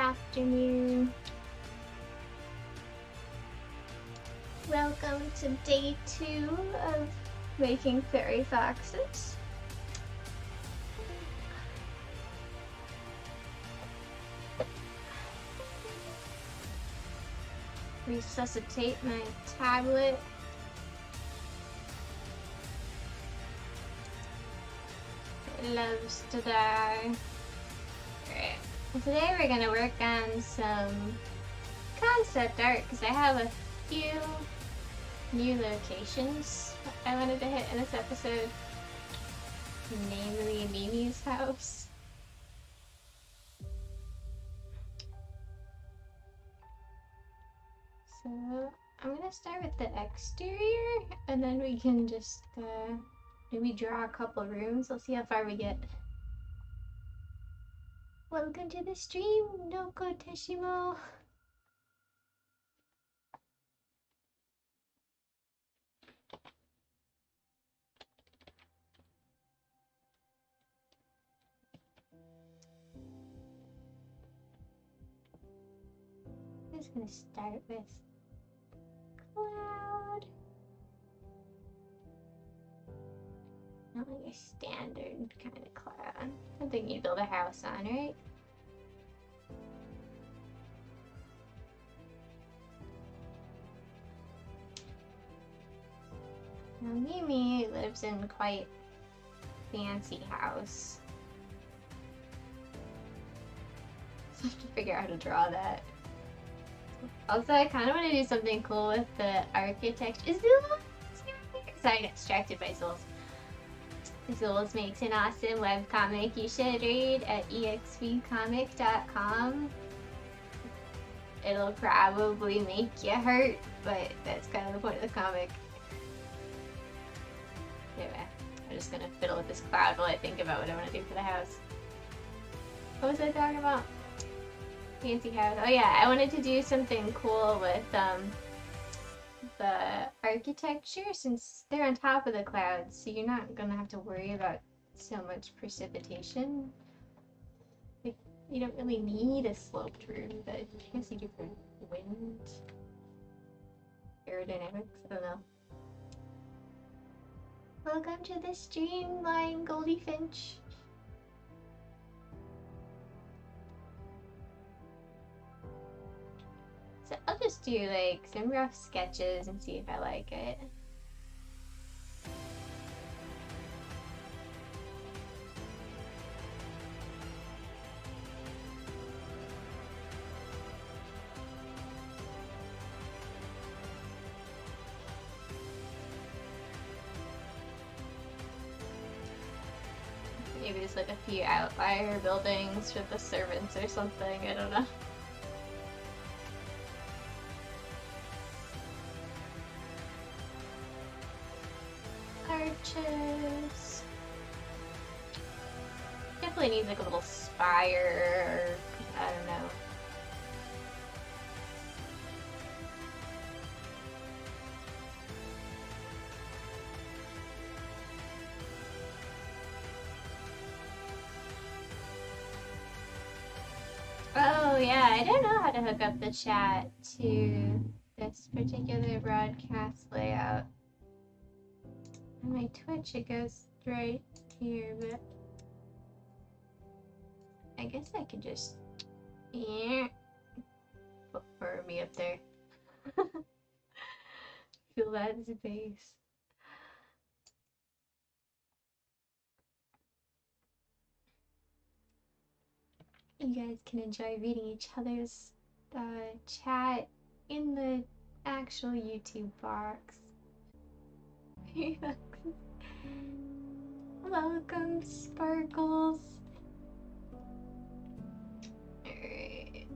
afternoon. Welcome to day 2 of making fairy foxes. Resuscitate my tablet. It loves to die. Alright, today we're gonna work on some concept art because I have a few new locations I wanted to hit in this episode, namely Mimi's house. So I'm gonna start with the exterior and then we can just maybe draw a couple rooms. We'll see how far we get. Welcome to the stream, Noko Teshimo. I'm just gonna start with cloud. Not like a standard kind of cloud. Something you build a house on, right? Now Mimi lives in quite fancy house. So I have to figure out how to draw that. Also, I kind of want to do something cool with the architecture. Is Zula? Sorry, I got distracted by Zul's. Zul's makes an awesome webcomic you should read at exvcomic.com. It'll probably make you hurt, but that's kind of the point of the comic. Anyway, I'm just gonna fiddle with this cloud while I think about what I want to do for the house. What was I talking about? Fancy house. Oh yeah, I wanted to do something cool with the architecture since they're on top of the clouds, so you're not gonna have to worry about so much precipitation. Like, you don't really need a sloped roof, but I guess you do for wind, aerodynamics. I don't know. Welcome to the streamline, Goldie Finch. So I'll just do like some rough sketches and see if I like it. Maybe just like a few outlier buildings for the servants or something, I don't know. Arches. Definitely needs like a little spire, or, I don't know. Oh yeah, I don't know how to hook up the chat to this particular broadcast layout. On my Twitch it goes right here, but I guess I could just put me up there. Feel that space. You guys can enjoy reading each other's chat in the actual YouTube box. Welcome, Sparkles. Alright.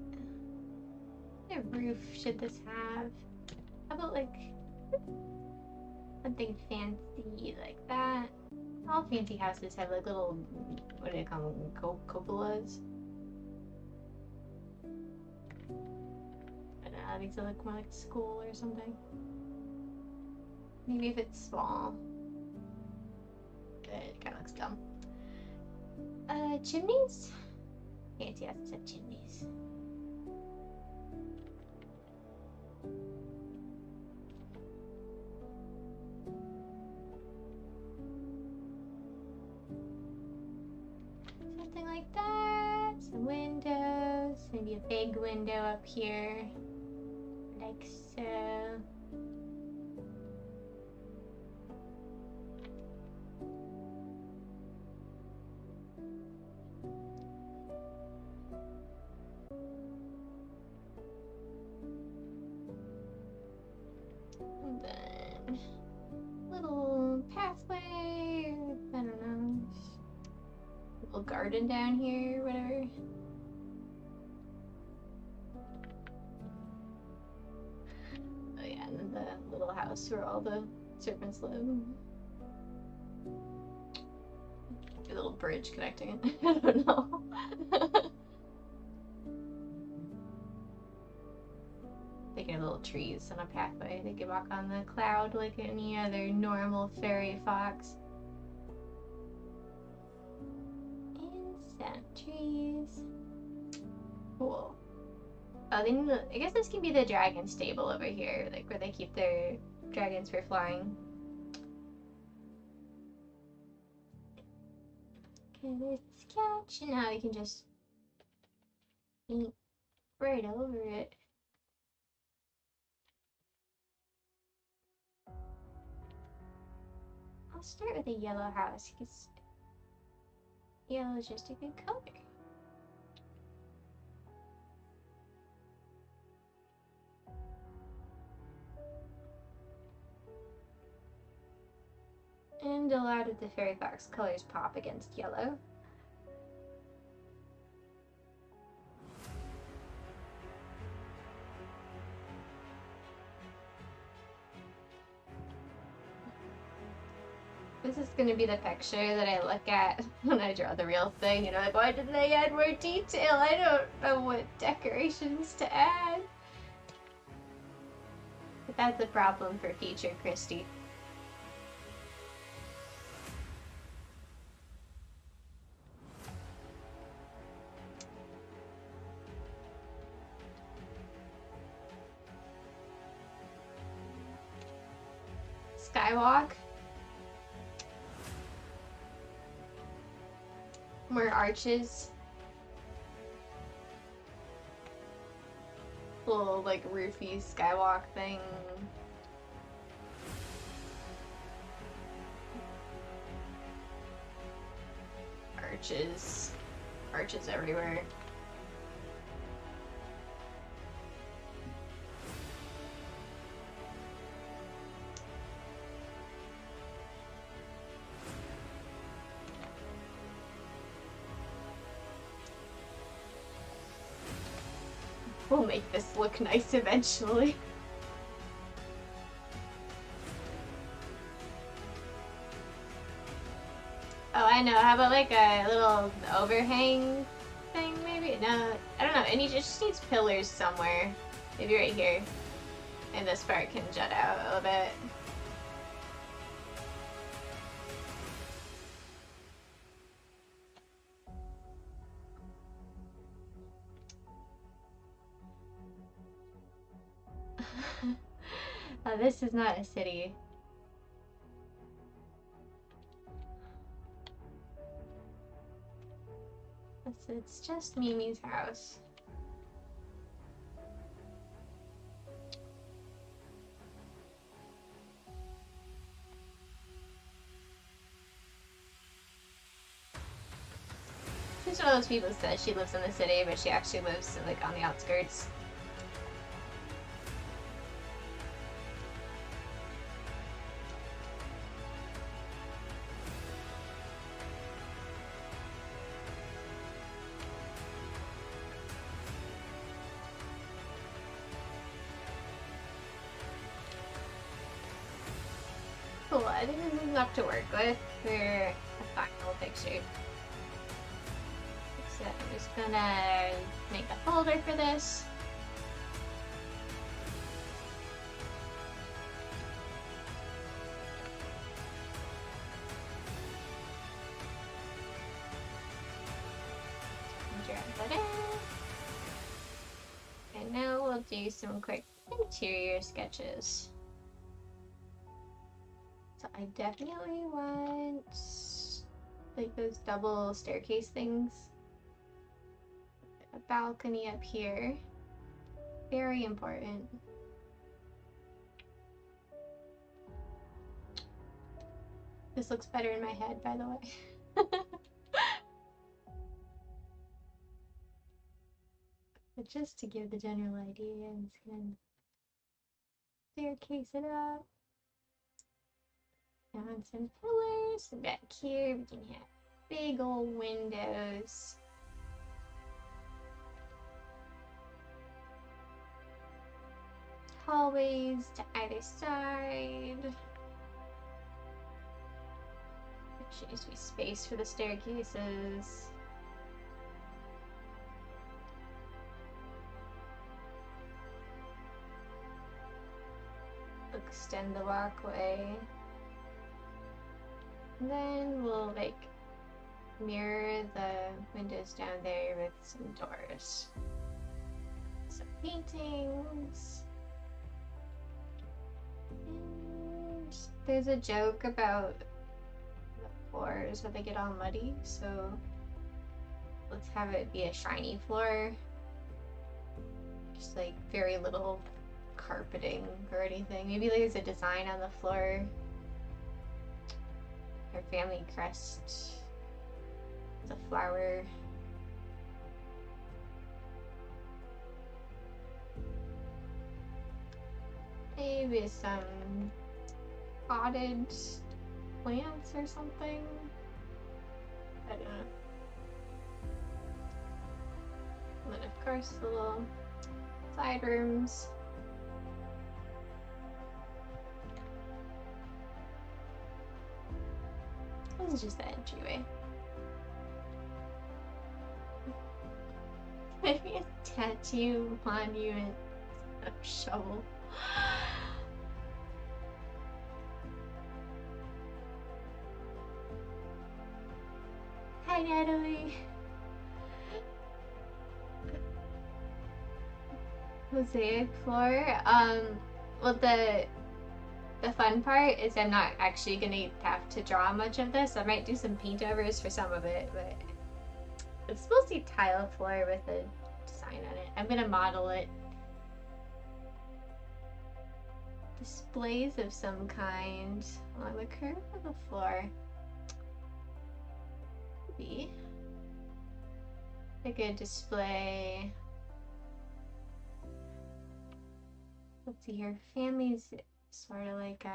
What roof should this have? How about like something fancy like that? All fancy houses have like little, what do they call them? Cupolas? I don't know, these look more like school or something. Maybe if it's small. But it kind of looks dumb. Chimneys? Fancy houses have chimneys. Something like that. Some windows. Maybe a big window up here. Like so. And then little pathway, I don't know, little garden down here, whatever. Oh yeah, and then the little house where all the serpents live. A little bridge connecting it. I don't know. They get little trees and a pathway. They can walk on the cloud like any other normal fairy fox. And some trees. Cool. Oh, they need I guess this can be the dragon stable over here, like where they keep their dragons for flying. Okay, there's this couch, and now we can just paint right over it. I'll start with a yellow house because yellow is just a good color. And a lot of the fairy fox colors pop against yellow. This is going to be the picture that I look at when I draw the real thing. You know, like, why didn't they add more detail? I don't know what decorations to add. But that's a problem for future Christy. Skywalk. More arches. Little like roofy skywalk thing. Arches. Arches everywhere. We'll make this look nice eventually. Oh, I know. How about like a little overhang thing, maybe? No, I don't know. And it just needs pillars somewhere. Maybe right here. And this part can jut out a little bit. Oh, this is not a city. It's just Mimi's house. She's one of those people that says she lives in the city, but she actually lives like on the outskirts. Cool, I think this is enough to work with for a final picture. So I'm just gonna make a folder for this. Drag that in. And now we'll we'll do some quick interior sketches. So I definitely want like those double staircase things. A balcony up here. Very important. This looks better in my head, by the way. But just to give the general idea, I'm just gonna staircase it up. Down some pillars. And back here, we can have big old windows. Hallways to either side. There should just be space for the staircases. Extend the walkway. And then we'll like mirror the windows down there with some doors. Some paintings. And there's a joke about the floors that they get all muddy, so let's have it be a shiny floor. Just like very little carpeting or anything. Maybe there's a design on the floor. Our family crest. It's a flower. Maybe some potted plants or something. I don't know. And then of course the little side rooms. This is just the entryway. Maybe a tattoo monument of shovel. Hi, Natalie. Mosaic floor. Well, the fun part is I'm not actually gonna have to draw much of this. I might do some paint overs for some of it, but it's mostly tile floor with a design on it. I'm gonna model it. Displays of some kind along the curve of the floor. Maybe like a display. Let's see here. Families sort of like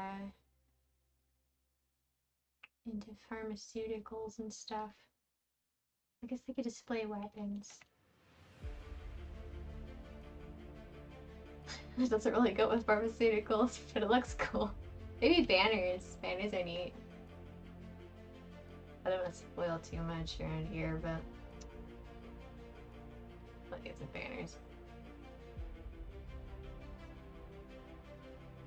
into pharmaceuticals and stuff. I guess they could display weapons. It doesn't really go with pharmaceuticals, but it looks cool. Maybe banners. Banners are neat. I don't want to spoil too much around here, but I'll get some banners.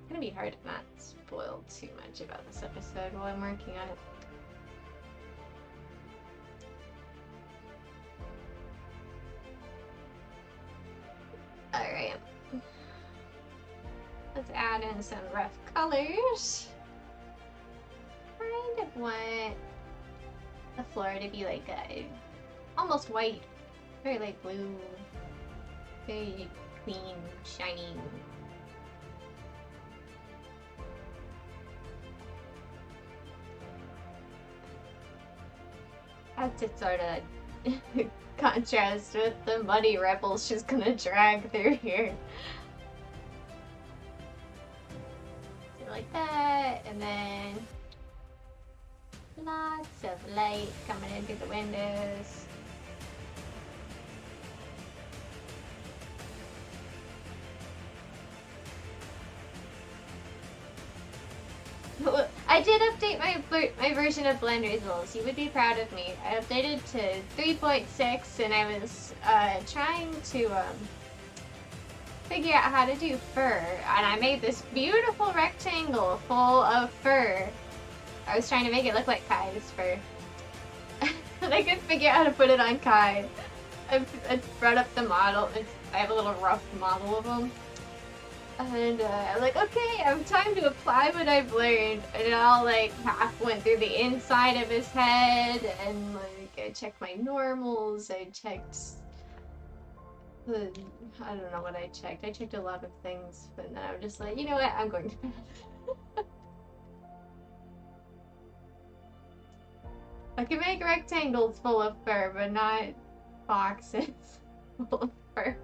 It's gonna be hard to not spoil too much about this episode while I'm working on it. Alright. Let's add in some rough colors. Kind of want the floor to be like a almost white, very light blue, very clean, shiny. That's to sort of contrast with the muddy rebels she's gonna drag through here. So like that, and then lots of light coming in through the windows. I did update my version of Blend results. You would be proud of me. I updated to 3.6 and I was trying to figure out how to do fur, and I made this beautiful rectangle full of fur. I was trying to make it look like Kai's fur. And I couldn't figure out how to put it on Kai. I brought up the model. I have a little rough model of him. And I'm like, okay, I have time to apply what I've learned. And I'll like half went through the inside of his head, and like I checked my normals. I checked the, I don't know what I checked. I checked a lot of things, but then I'm just like, you know what? I'm going to bed. I can make rectangles full of fur, but not boxes full of fur.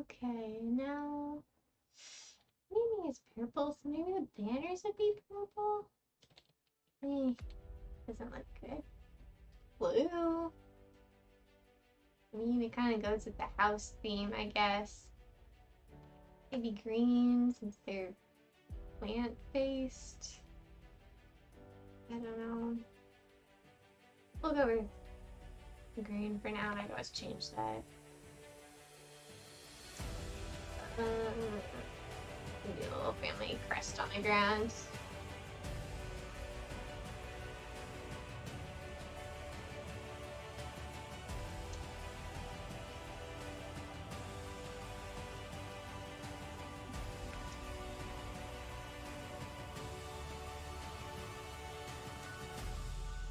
Okay, now maybe it's purple, so maybe the banners would be purple. Doesn't look good. Blue. I mean, it kind of goes with the house theme, I guess. Maybe green, since they're plant-based. I don't know. We'll go with green for now, and I can always change that. Maybe a little family crest on the ground.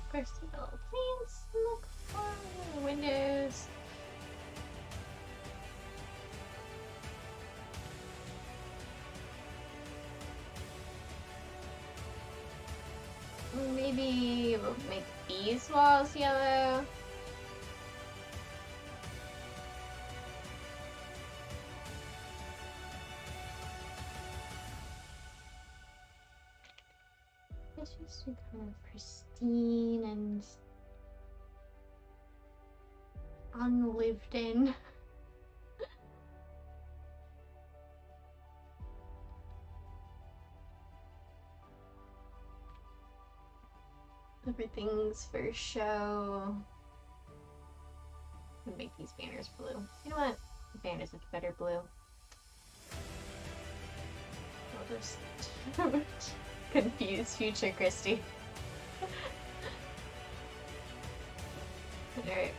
Of course, the little plants look for the windows. Maybe we'll make these walls yellow. It's just kind of pristine and unlived in. Everything's for show. I'm gonna make these banners blue. You know what? The banners look better blue. I'll just confuse future Christy. Alright.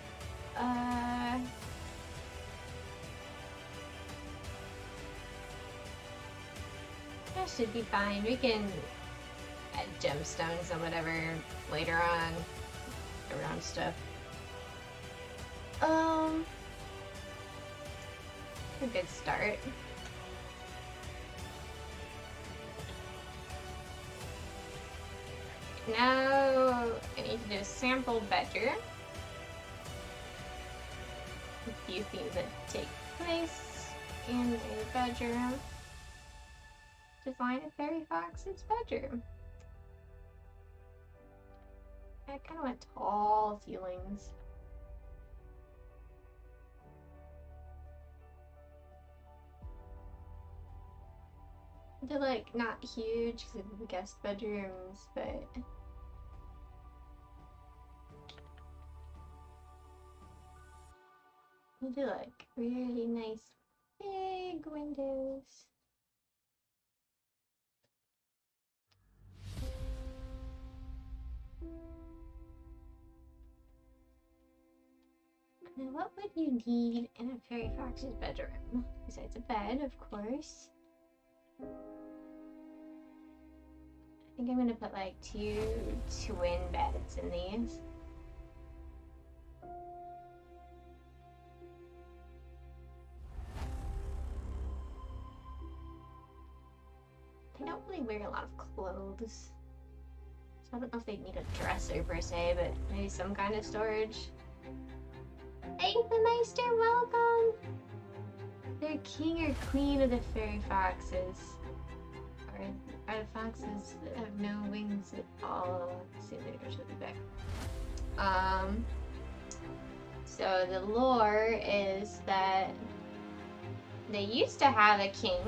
That should be fine. We can add gemstones and whatever later on around stuff. A good start. Now I need to do a sample bedroom. A few things that take place in a bedroom. Design a fairy fox's bedroom. I kind of want tall ceilings. They're like not huge because of the guest bedrooms, but they like really nice big windows. Now, what would you need in a fairy fox's bedroom? Besides a bed, of course. I think I'm gonna put like 2 twin beds in these. They don't really wear a lot of clothes. So I don't know if they need a dresser per se, but maybe some kind of storage. Hey, the Meister, welcome! They're king or queen of the fairy foxes. Or are the foxes that have no wings at all? See, they should be back. So the lore is that they used to have a king.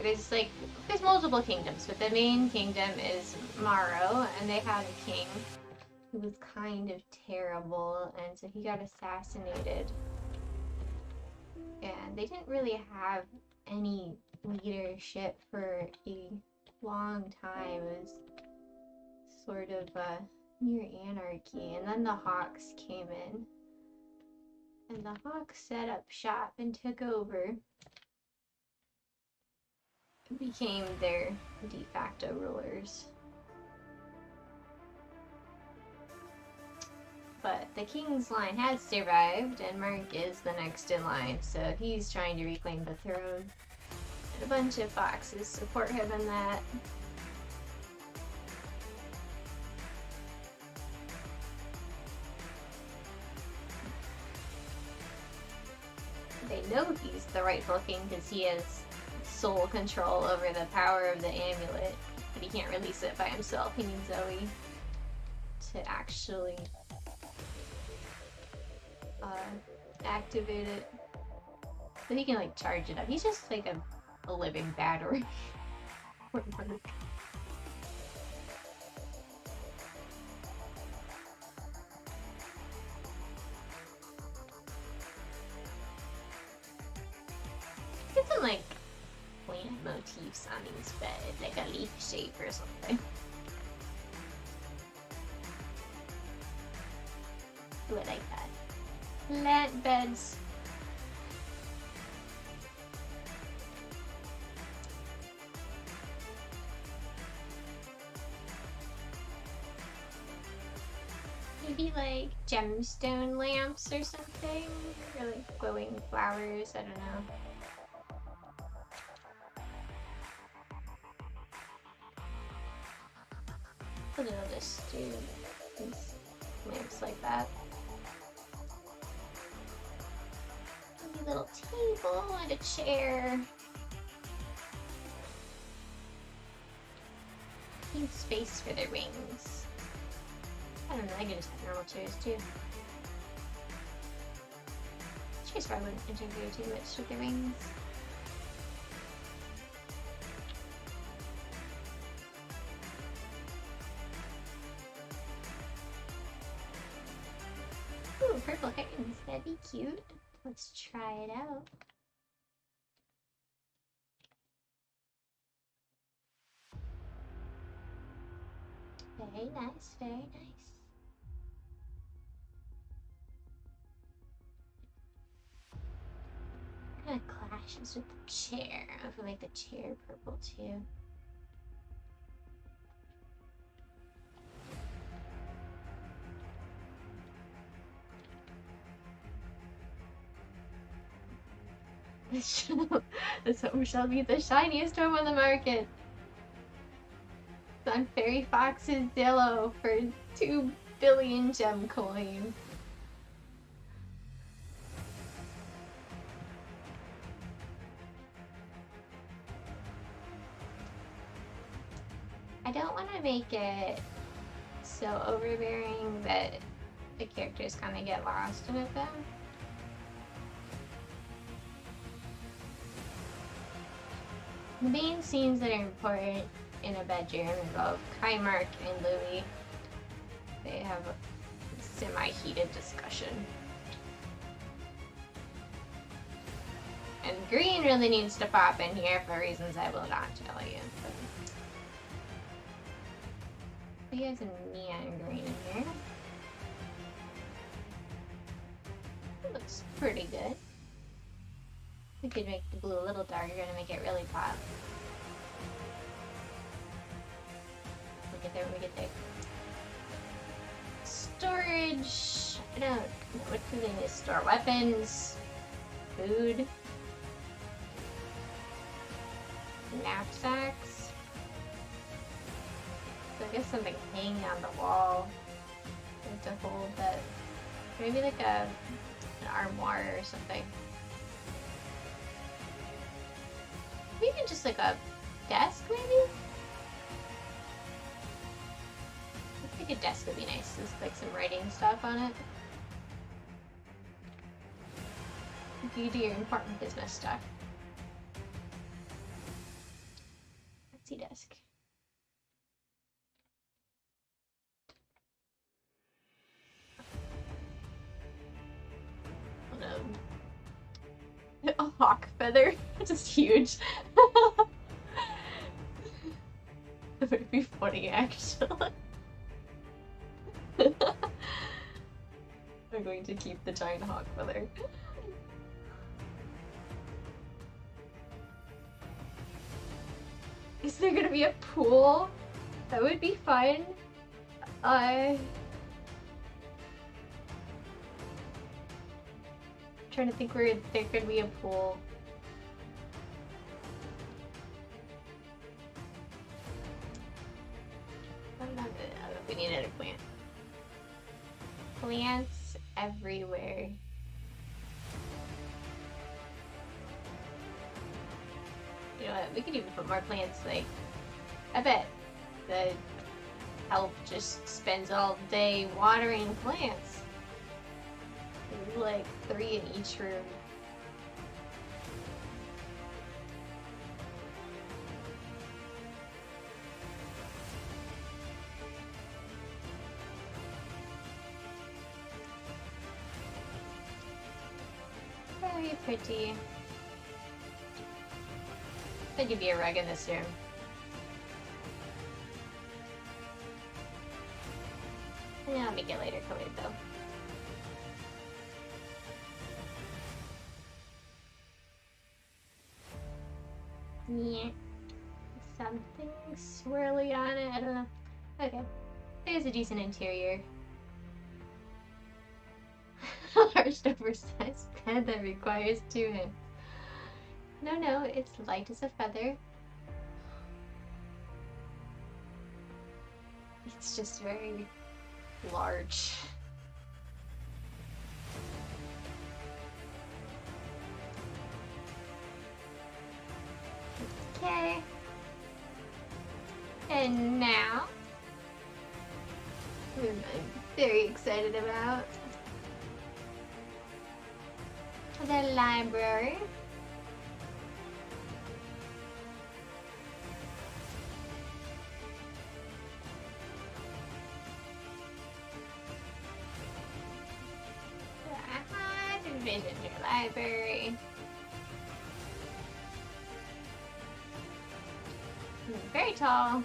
There's multiple kingdoms, but the main kingdom is Morrow, and they had a king who was kind of terrible, and so he got assassinated. And they didn't really have any leadership for a long time. It was sort of near anarchy, and then the Hawks came in, and the Hawks set up shop and took over, became their de facto rulers. But the king's line has survived, and Mark is the next in line, so he's trying to reclaim the throne. And a bunch of foxes support him in that. They know he's the rightful king because he has sole control over the power of the amulet, but he can't release it by himself. He needs Zoe to actually activate it. So he can like charge it up. He's just like a living battery. Get some like plant motifs on these bed, like a leaf shape or something. Do it like that. Plant beds. Maybe like gemstone lamps or something, or like glowing flowers, I don't know. But I'll just do these lamps like that. Maybe a little table and a chair. Need space for their wings. I don't know, I could just have normal chairs too. Chairs probably wouldn't interfere too much with their wings. Ooh, purple curtains, that'd be cute. Let's try it out. Very nice, very nice. Kind of clashes with the chair. I feel like the chair purple too. This home shall be the shiniest home on the market. On Fairy Fox's Zillow for 2 billion gem coins. I don't want to make it so overbearing that the characters kind of get lost in it though. The main scenes that are important in a bedroom involve Kai, Mark, and Louie. They have a semi-heated discussion. And Green really needs to pop in here for reasons I will not tell you. He has a neon green in here. It looks pretty good. We could make the blue a little darker to make it really pop. We'll get there when we get there. Storage. I don't know what do they need to store. Weapons, food, knapsacks. So I guess something hanging on the wall to hold that. Maybe like an armoire or something. Maybe just like a desk, maybe? I think a desk would be nice. Just like some writing stuff on it. If you do your important business stuff. Fancy desk. Oh no. Oh. hawk feather. Just huge. That would be funny, actually. I'm going to keep the giant hawk feather. Is there gonna be a pool? That would be fun. Trying to think where there could be a pool. We need another plant. Plants everywhere. You know what? We could even put more plants. Like, I bet the elf just spends all day watering plants. Maybe like 3 in each room. Very pretty. There could be a rug in this room. Yeah, I'll make it lighter colored though. Yeah. Something swirly on it, I don't know. Okay. There's a decent interior. Large oversized bed that requires 2 hands. No, it's light as a feather. It's just very large. Okay. And now, I'm very excited about the library. Envision your library. Very tall.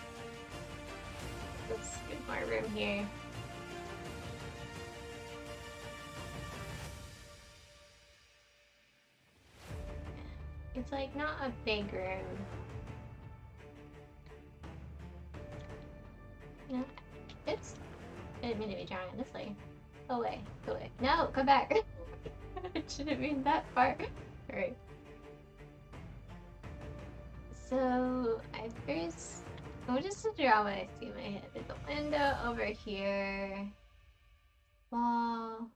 Let's get more room here. It's like not a big room. You know, it's. I didn't mean to be drawing it this way. Go away. Go away. No, come back. It shouldn't mean that far. Alright. So, I'll just draw what I see in my head. There's a window over here. Wall.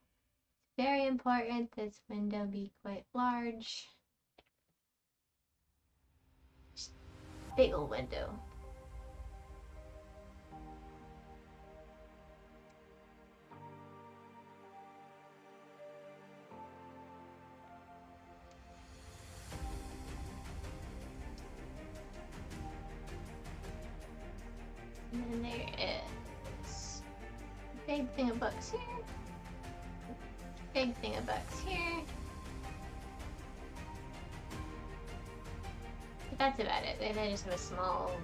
Very important this window be quite large. Just big old window. And then there is a big thing of books here. Big thing of books here. But that's about it. They just have a small-ish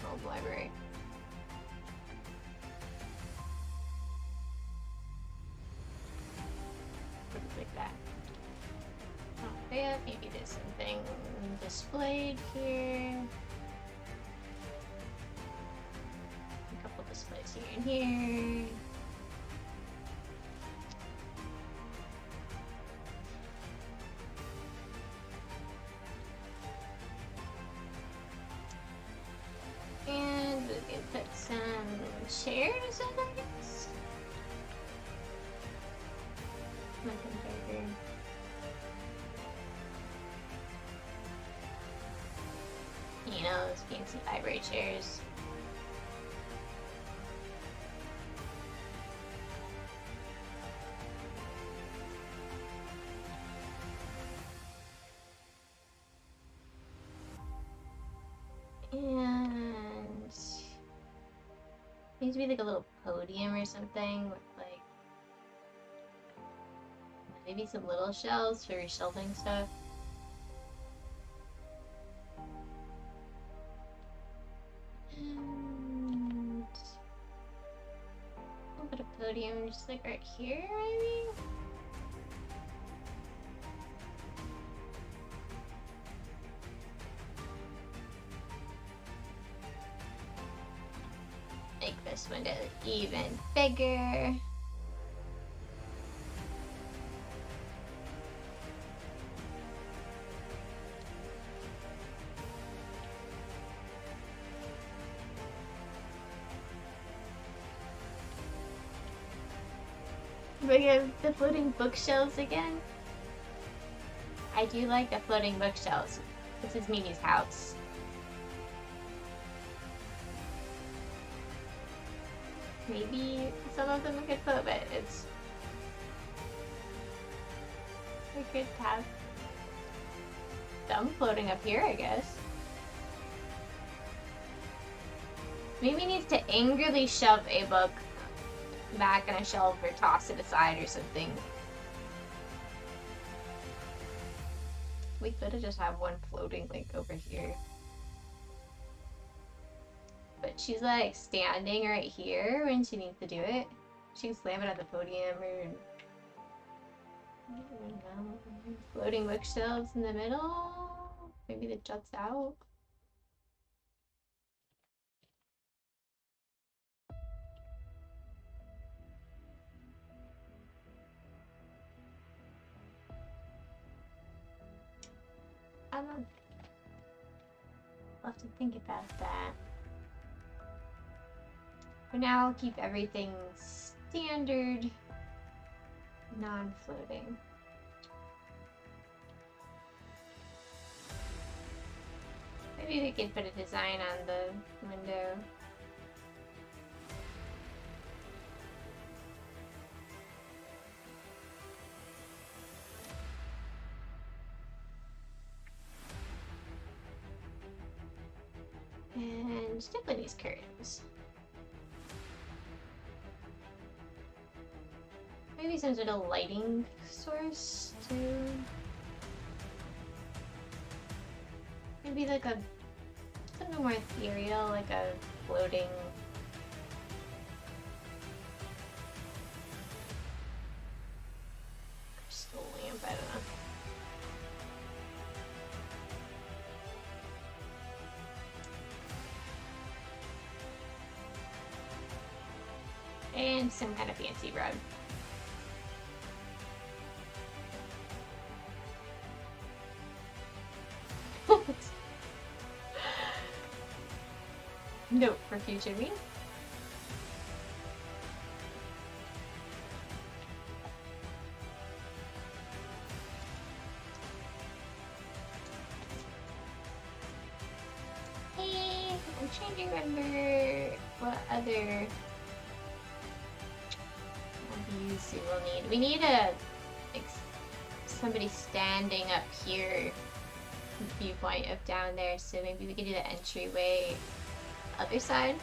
old library. Like that. Oh, yeah, maybe there's something displayed here. A couple displays here and here. And we can put some chairs in, I guess. Nothing bigger. You know, those fancy library chairs. And needs to be like a little podium or something with like Maybe some little shelves for reshelving stuff. And I'll put a podium just like right here, maybe? Make this window even bigger. Bring up the floating bookshelves again. I do like the floating bookshelves. This is Mimi's house. Maybe some of them we could put, but it's... We could have some floating up here, I guess. Mimi needs to angrily shove a book back on a shelf or toss it aside or something. We could have just had one floating like over here. But she's like standing right here when she needs to do it. She can slam it at the podium or... I don't know. Floating bookshelves in the middle? Maybe that juts out? I'll have to think about that. For now, I'll keep everything standard, non-floating. Maybe we could put a design on the window. And Japanese curtains. Maybe some sort of lighting source too. Maybe like a something more ethereal, like a floating crystal lamp, I don't know. And some kind of fancy rug. Note for future me. Hey, I'm trying to remember what other views we will need. We need somebody standing up here viewpoint of down there, so maybe we could do the entryway other side.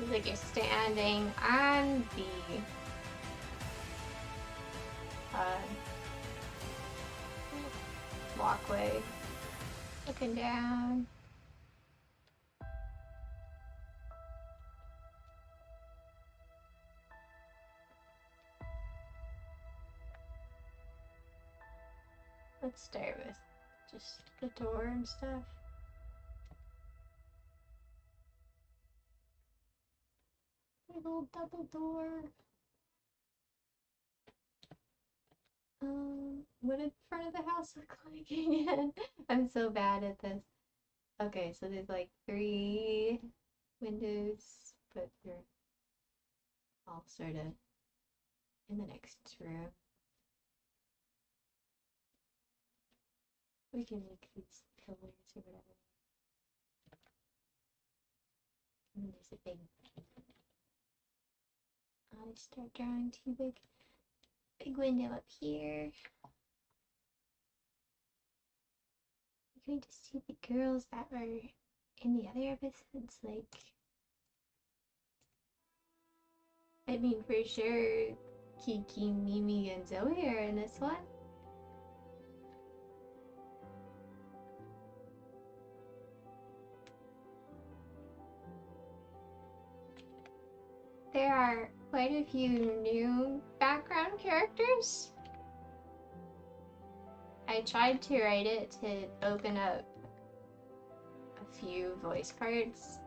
It's like you're standing on the walkway, looking down. Let's start with just the door and stuff. Little double door. What did front of the house look like again? I'm so bad at this. Okay, so there's like 3 windows, but they're all sort of in the next room. We can make these pillars or whatever. And there's a big... I'll start drawing 2 big window up here. going to see the girls that were in the other episodes? Like, I mean, for sure, Kiki, Mimi, and Zoe are in this one. There are quite a few new background characters. I tried to write it to open up a few voice cards.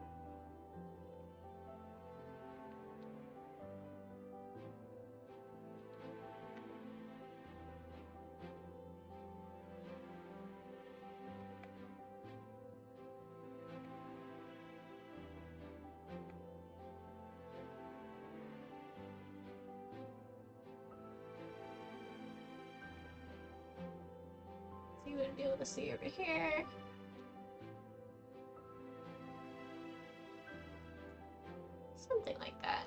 So you wouldn't be able to see over here. Something like that.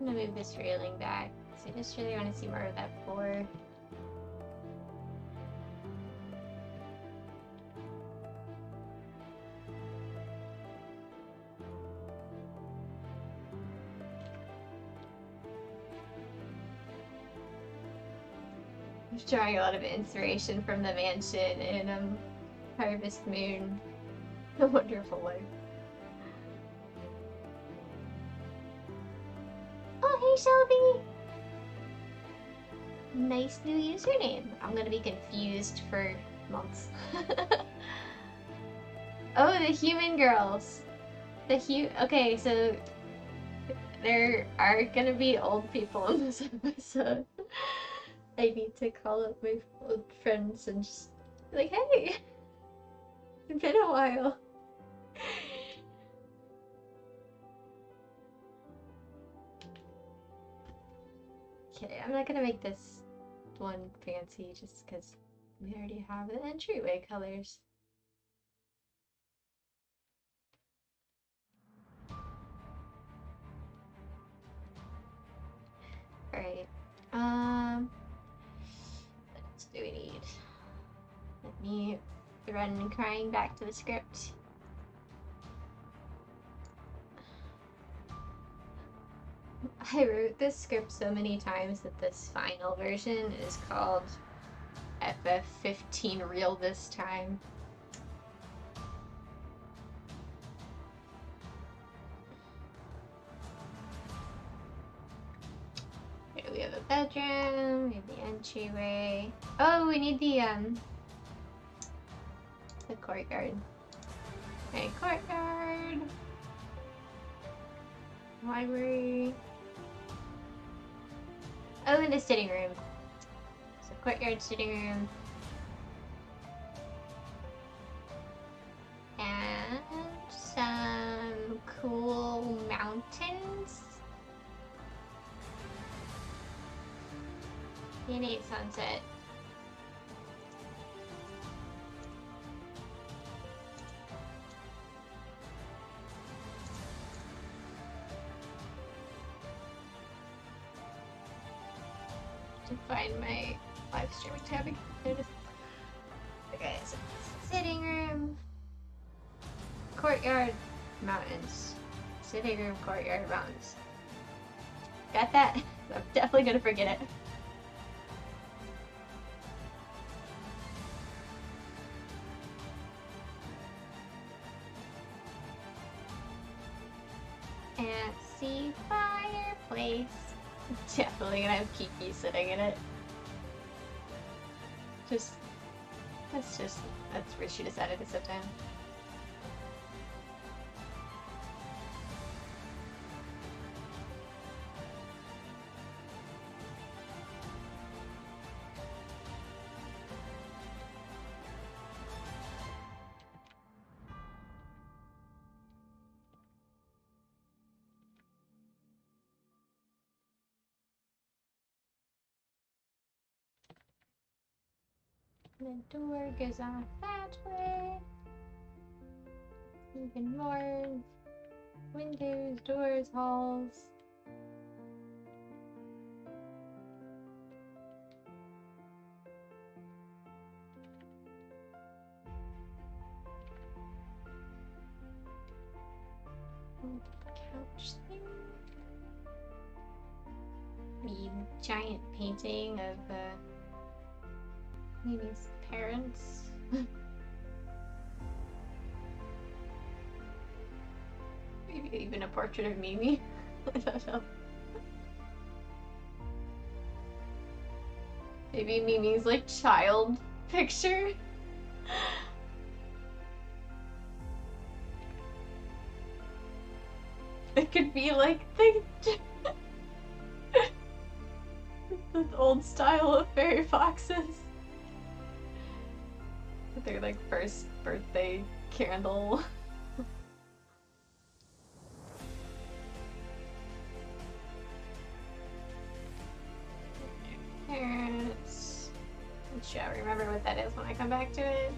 I'm gonna move this railing back, because I just really want to see more of that floor. I'm drawing a lot of inspiration from the mansion in Harvest Moon, A Wonderful Life. Oh, hey Shelby! Nice new username. I'm gonna be confused for months. Oh, the human girls. Okay, so there are gonna be old people in this episode. I need to call up my old friends and just be like, hey! It's been a while. Okay, I'm not gonna make this one fancy just because we already have the entryway colors. Alright, what else do we need? Let me run crying back to the script. I wrote this script so many times that this final version is called FF15 Real this time. Okay, we have a bedroom, we have the entryway. Oh, we need the courtyard. Okay, courtyard. Library. Oh, and the sitting room. So courtyard, sitting room. And some cool mountains. DNA sunset. To find my live streaming tab again. Okay, so sitting room, courtyard, mountains. Sitting room, courtyard, mountains. Got that? I'm definitely gonna forget it. Fancy fireplace. Definitely gonna have Kiki sitting in it. That's where she decided to sit down. The door goes off that way. Even more windows, doors, halls. Couch thing. The giant painting of Mimi's parents. Maybe even a portrait of Mimi. I don't know. Maybe Mimi's like child picture. It could be like the old style of fairy foxes. Their like first birthday candle. Parents. I shall remember what that is when I come back to it.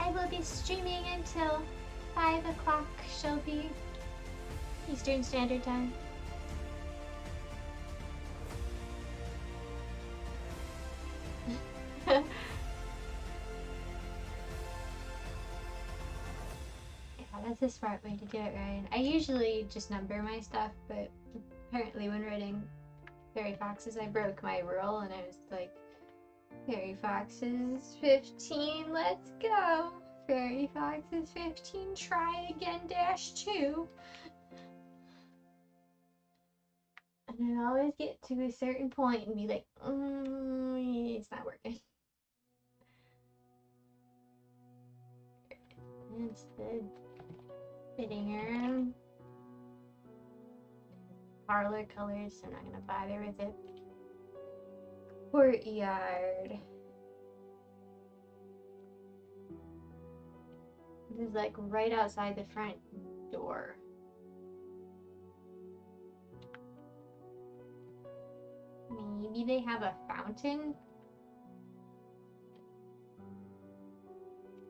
I will be streaming until 5 o'clock, Shelby. Eastern Standard Time. Yeah, that's a smart way to do it, Ryan. I usually just number my stuff, but apparently when writing Fairy Foxes, I broke my rule and I was like, Fairy Foxes 15, let's go! Fairy Foxes 15, try again -2. And I always get to a certain point and be like, it's not working. It's the fitting room. Parlor colors, so I'm not gonna bother with it. Courtyard. This is like right outside the front door. Maybe they have a fountain?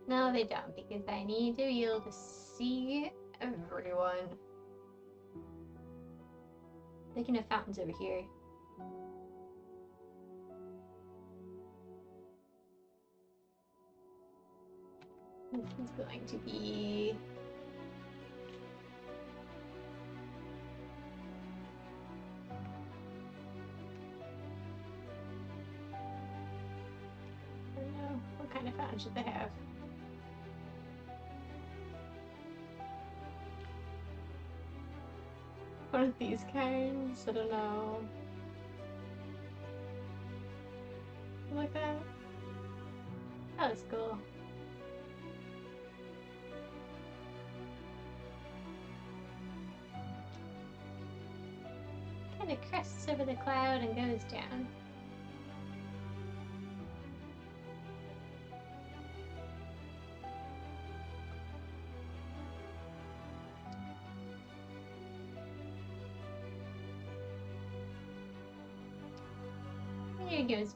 No, they don't, because I need to be able to see everyone. They can have fountains over here. This is going to be... I don't know. What kind of fountain should they have? One of these kinds? I don't know. Like that? Oh, that's cool. Kind of crests over the cloud and goes down. There goes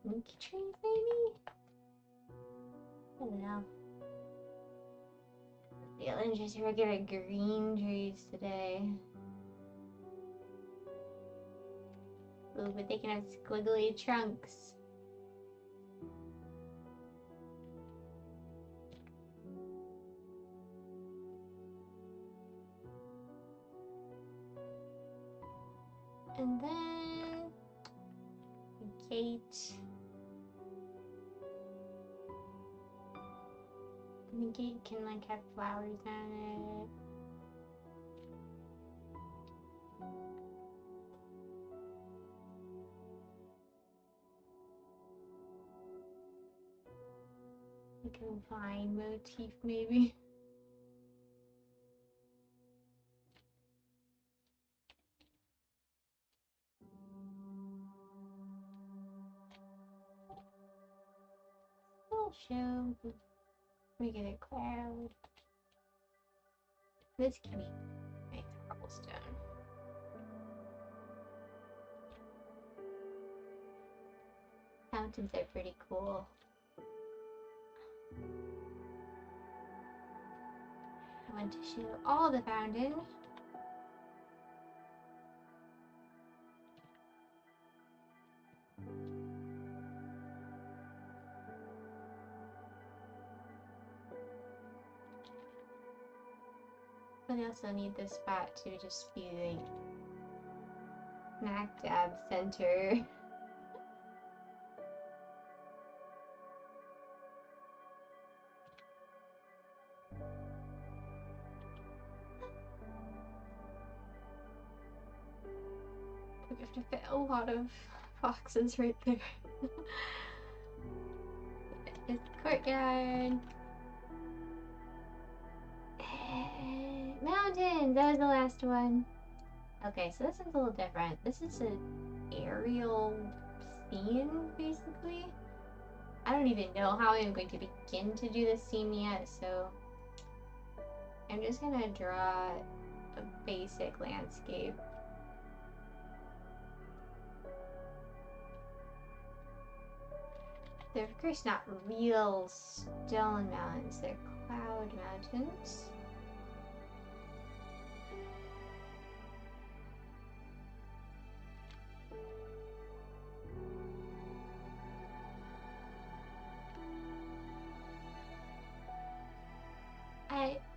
pink trees, maybe? I don't know. Feeling just regular green trees today. Ooh, but they can have squiggly trunks. And then a gate. And the gate can like have flowers on it. Like a vine motif, maybe. I'll show. We get a cloud. This can be nice cobblestone. Fountains are pretty cool. I want to show all the fountain. But I also need this spot to just be like smack dab center. We have to fit a lot of boxes right there. It's the courtyard. Mountains! That was the last one. Okay, so this is a little different. This is an aerial scene, basically. I don't even know how I'm going to begin to do this scene yet, so I'm just gonna draw a basic landscape. They're of course not real stone mountains, they're cloud mountains.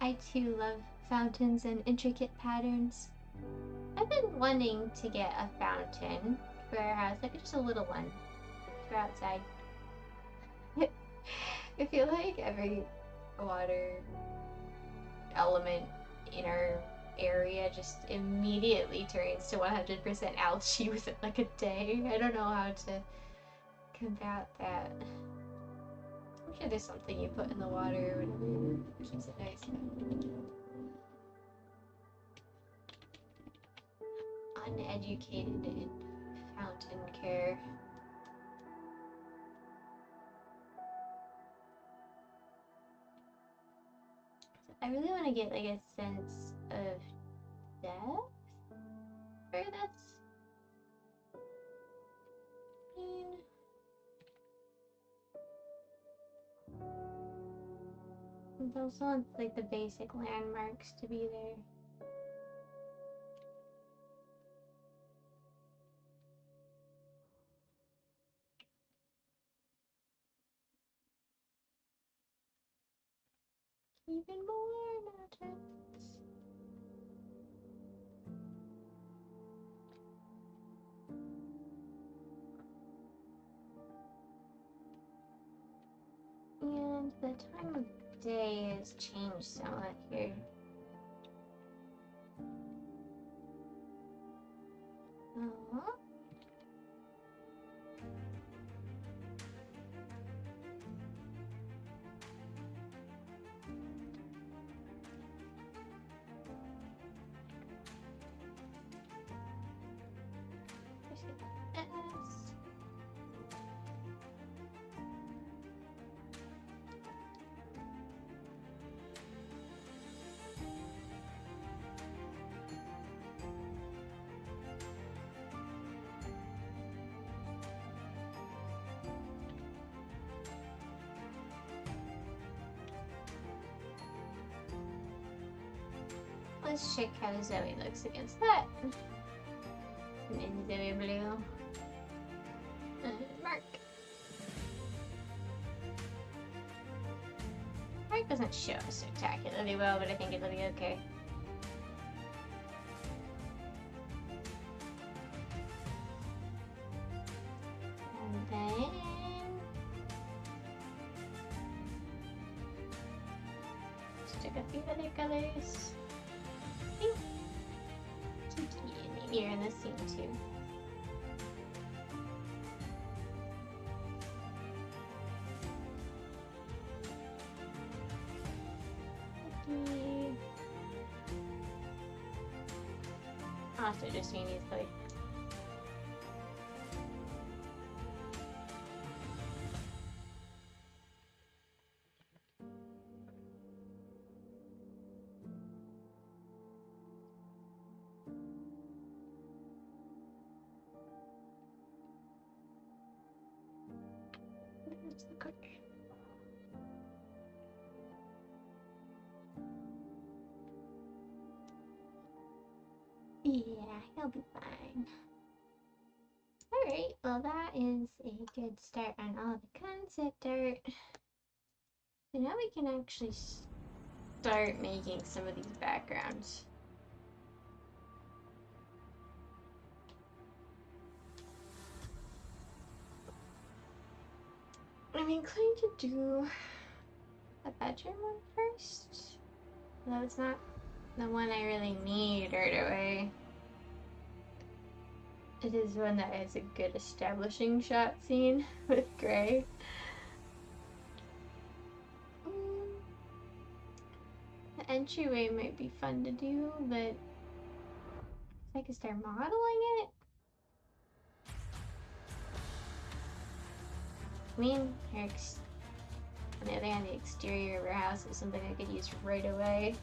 I too love fountains and intricate patterns. I've been wanting to get a fountain for our house, like just a little one for outside. I feel like every water element in our area just immediately turns to 100% algae within like a day. I don't know how to combat that. I'm sure there's something you put in the water or whatever keeps it nice. Uneducated in fountain care. I really want to get like a sense of depth for this. I also want like the basic landmarks to be there. Even more mountains. And the time of day has changed somewhat here. Oh. Let's check how Zoe looks against that. And Zoe blue. Mark. Mark doesn't show spectacularly well, but I think it'll be okay. And then stick a few other colors. Maybe you're in this scene too. also just seen easily. Yeah, he'll be fine. Alright, well that is a good start on all the concept art. So now we can actually start making some of these backgrounds. I'm inclined to do the bedroom one first. Though it's not the one I really need right away. It is one that has a good establishing shot scene with Gray. The entryway might be fun to do, but I can start modeling it. I mean, on the other hand, the exterior of her house is something I could use right away.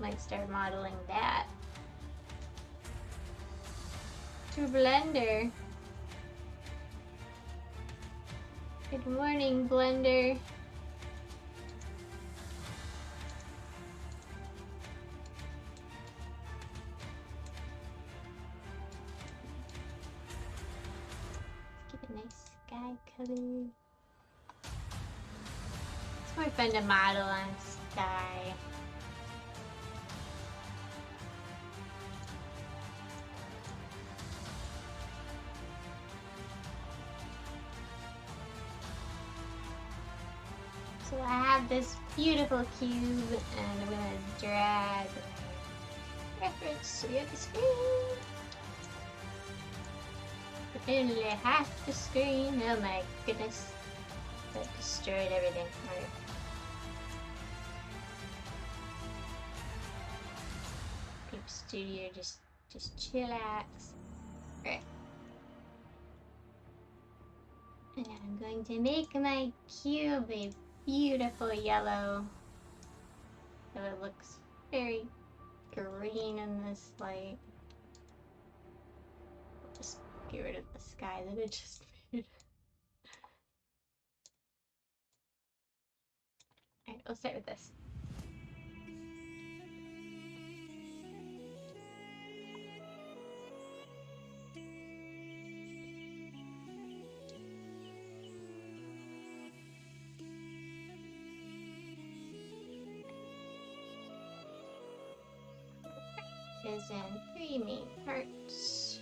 Might start modeling that. To Blender. Good morning, Blender. Let's get a nice sky color. It's more fun to model on sky. So I have this beautiful cube, and I'm gonna drag reference so you have the screen. But only half the screen. Oh my goodness, that destroyed everything. Alright. Peep Studio, just chillax. Alright. And I'm going to make my cube a beautiful yellow, so it looks very green in this light. I'll just get rid of the sky that it just made. Alright, we'll start with this. Is in 3 main parts.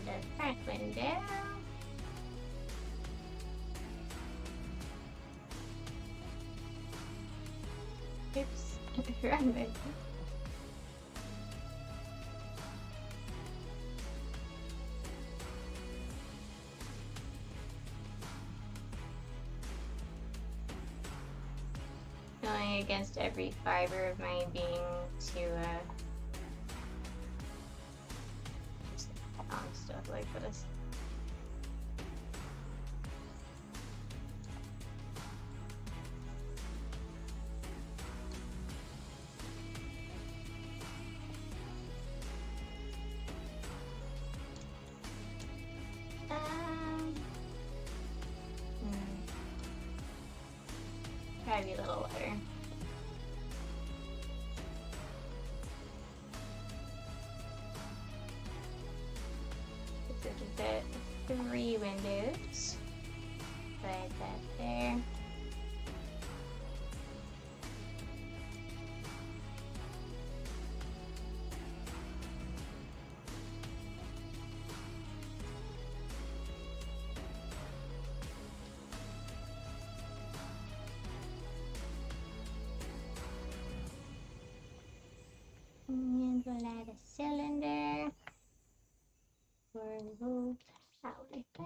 The front window. Oops, wrong window. Going against every fiber of my being to stuff like this. Try to be a little lighter. Fit 3 windows. Put that there. gonna add a cylinder. 4-volt power thing.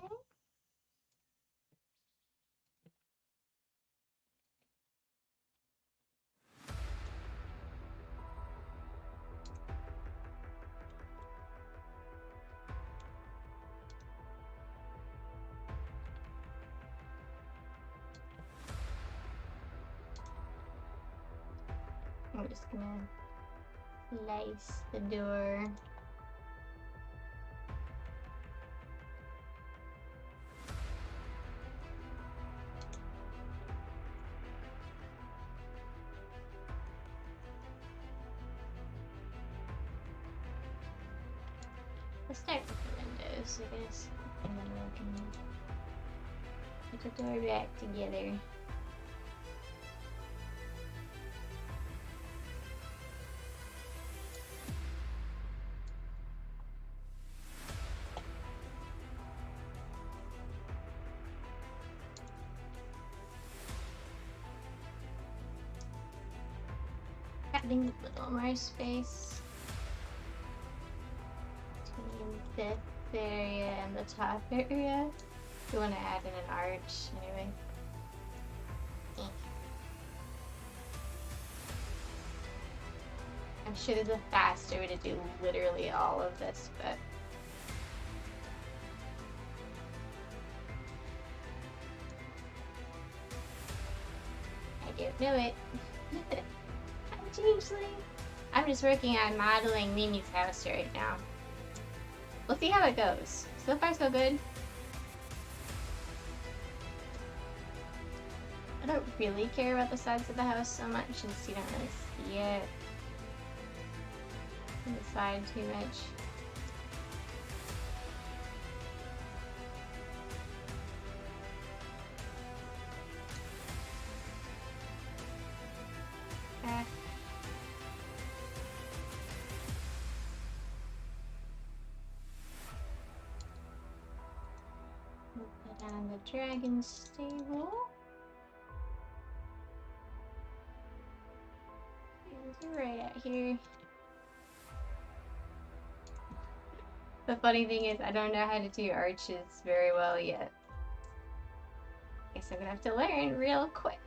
I'm just gonna slice the door. Let's start with the windows, I guess. And then we can put the door back together. Adding a little more space between this area and the top area. You want to add in an arch anyway. I'm sure there's a faster way to do literally all of this, but I don't know it. I'm changeling. I'm just working on modeling Mimi's house right now. We'll see how it goes. So far so good. I don't really care about the sides of the house so much since you don't really see it on the side too much. We'll put on the dragon stable. And right out here. The funny thing is, I don't know how to do arches very well yet. Guess I'm gonna have to learn real quick.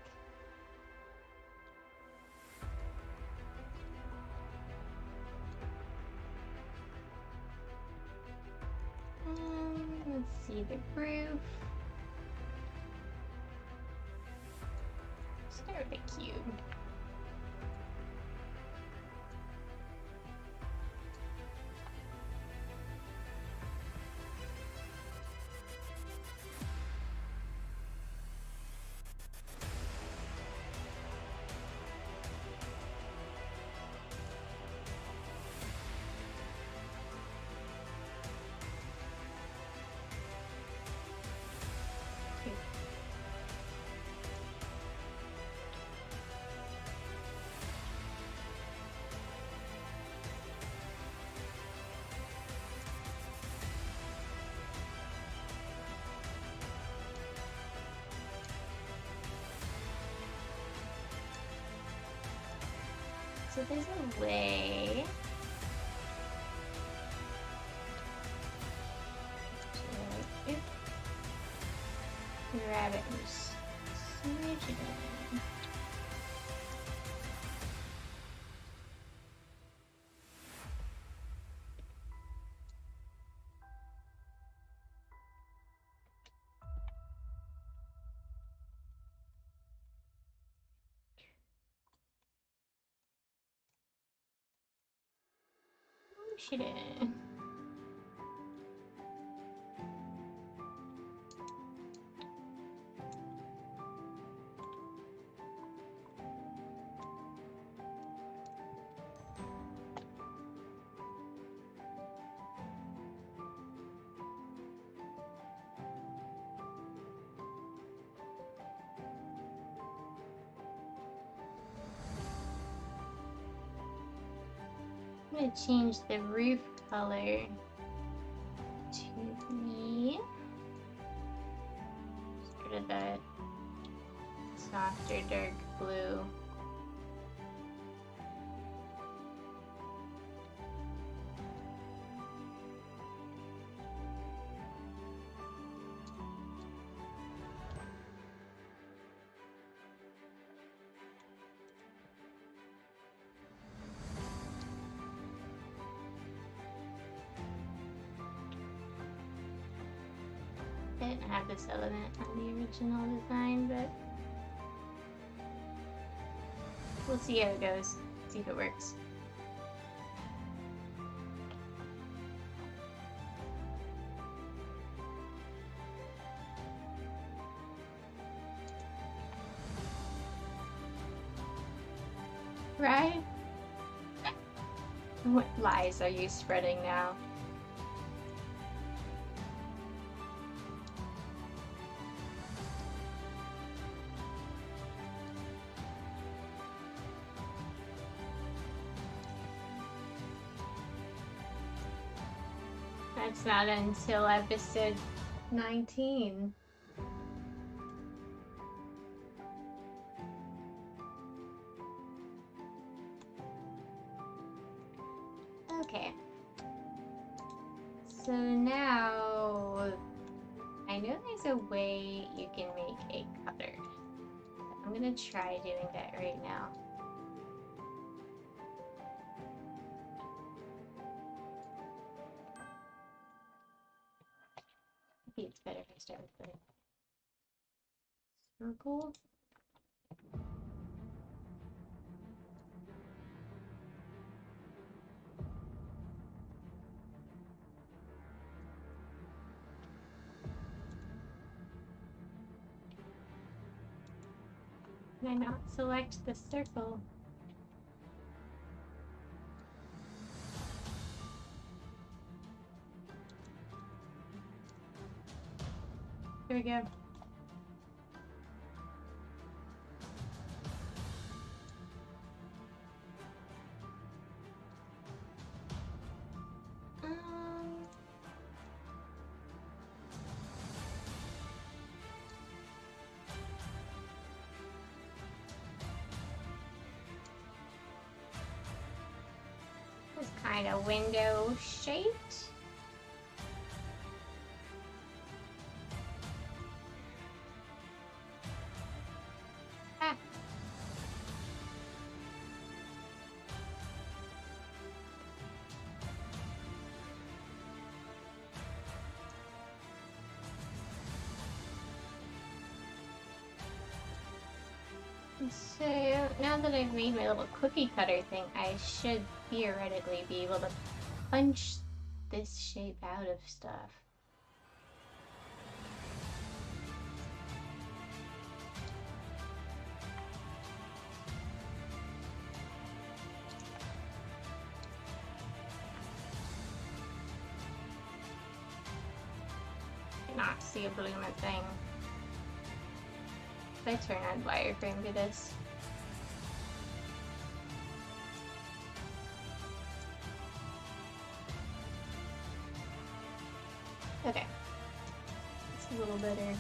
Let's see the roof. Start with a cube. So there's a way to grab it and just switch it in. Push it in. I'm going to change the roof color to be sort of a softer dark blue. didn't have this element on the original design, but we'll see how it goes. See if it works. Right? What lies are you spreading now? That's not until episode 19. Okay. So now I know there's a way you can make a cutter. I'm gonna try doing that right now. Maybe it's better if I start with the circle. Can I not select the circle? Here we go. It's kind of window shaped. Ah. So now that I've made my little cookie cutter thing, I should theoretically be able to punch this shape out of stuff. Not see a blooming thing. If I turn on wireframe to this. Okay. It's a little better.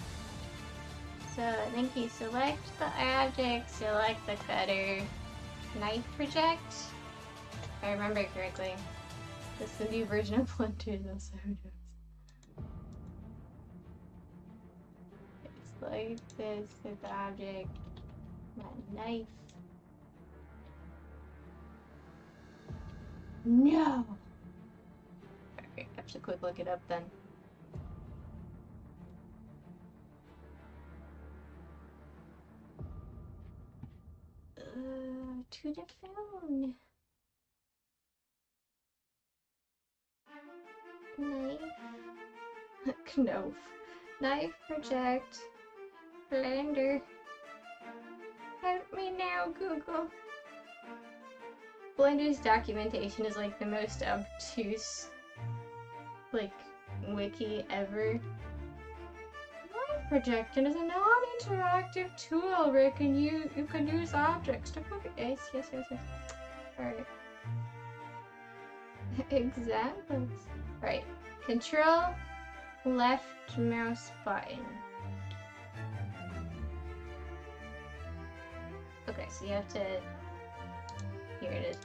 So I think you select the object, select the cutter, knife project. If I remember correctly. This is the new version of Blender, that's how it goes. Like this with the object, my knife. No! Alright, I have to quick look it up then. To the phone. Knife. Knove. Knife project. Blender. Help me now, Google. Blender's documentation is like the most obtuse, like, wiki ever. Live Projector is a non-interactive tool where you can use objects to cook it. Yes. Alright. Examples. Right. Control left mouse button. Okay, so you have to... Here it is.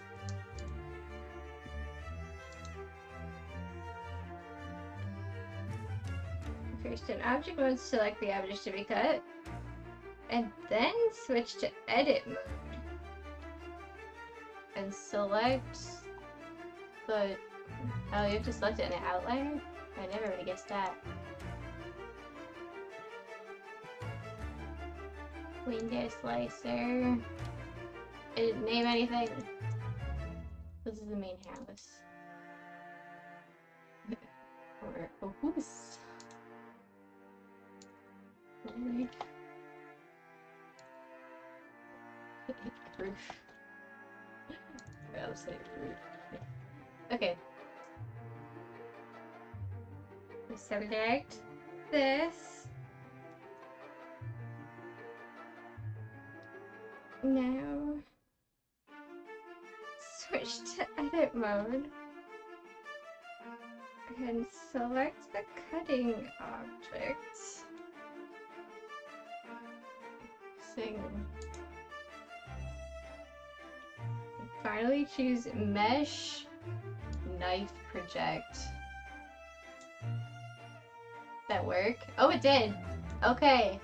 First in object mode, select the object to be cut. And then switch to edit mode. And select the... Oh, you have to select it in an outliner? I never would have guessed that. Window slicer. It didn't name anything. This is the main house. Or a house. Roof. I'll say roof. Okay. We select this. Now switch to edit mode and select the cutting object. Sing. Finally choose mesh knife project. That work? Oh, it did. Okay.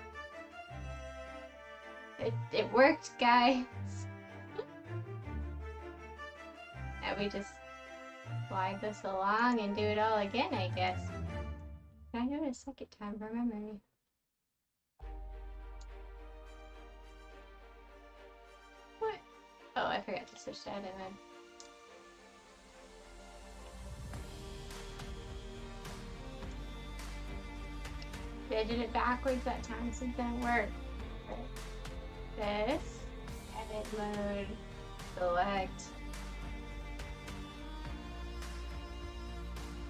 It worked, guys. Now we just slide this along and do it all again, I guess. Can I do it a second time for memory? What? Oh, I forgot to switch that in then. I did it backwards that time, so it didn't work. This, edit mode, select,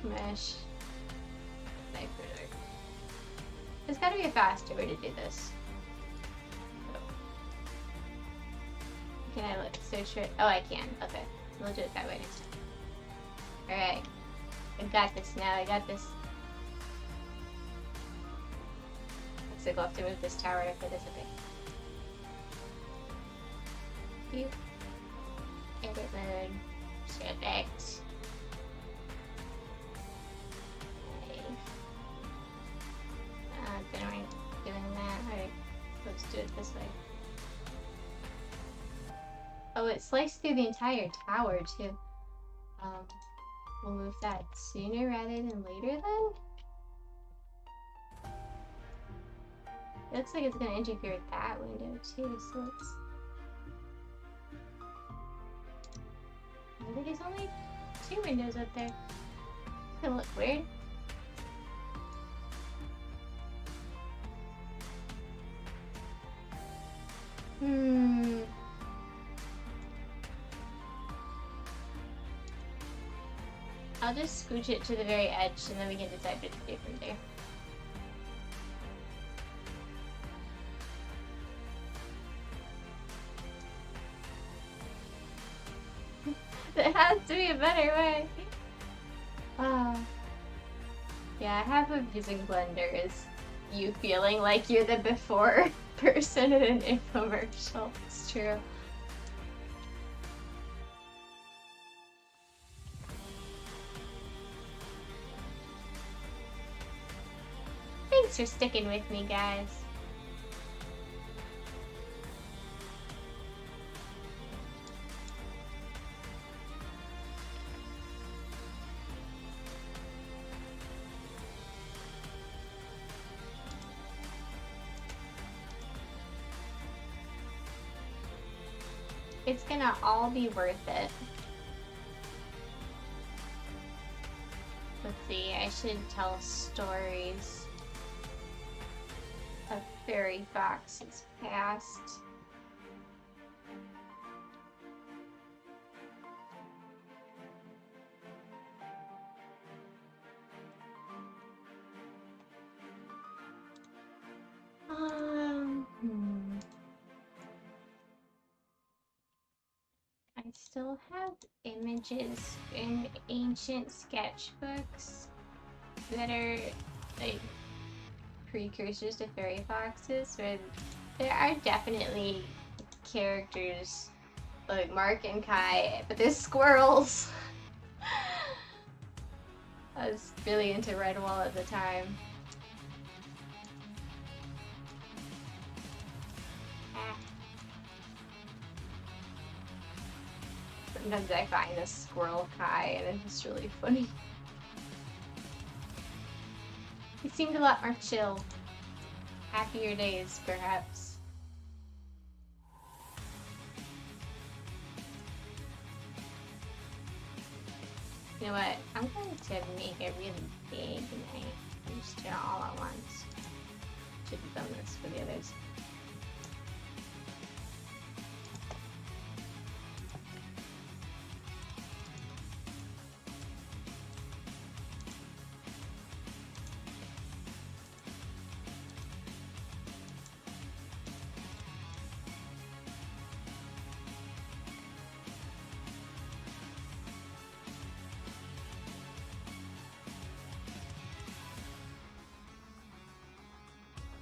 mesh, knife project. There's gotta be a faster way to do this. So, can I look search it? Oh, I can. Okay, so we'll do it that way next time. Alright, I got this now. I got this. Looks like we'll have to move this tower for this. Okay. Edit mode, select. Then we're doing that. Alright, let's do it this way. Oh, it sliced through the entire tower too. We'll move that sooner rather than later then? It looks like it's gonna interfere with that window too, so let's... Maybe there's only 2 windows up there. It's gonna look weird. I'll just scooch it to the very edge and then we can decide what to do from there. There has to be a better way. Yeah, half of using Blender is you feeling like you're the before person in an infomercial. It's true. Thanks for sticking with me, guys. It's gonna all be worth it. Let's see, I should tell stories of fairy foxes past. I still have images in ancient sketchbooks that are like precursors to fairy foxes, where there are definitely characters like Mark and Kai, but there's squirrels. I was really into Redwall at the time. Sometimes I find a squirrel Kai and it's just really funny. He seemed a lot more chill. Happier days, perhaps. You know what? I'm going to make it really big and I just do it all at once. Should have done this for the others.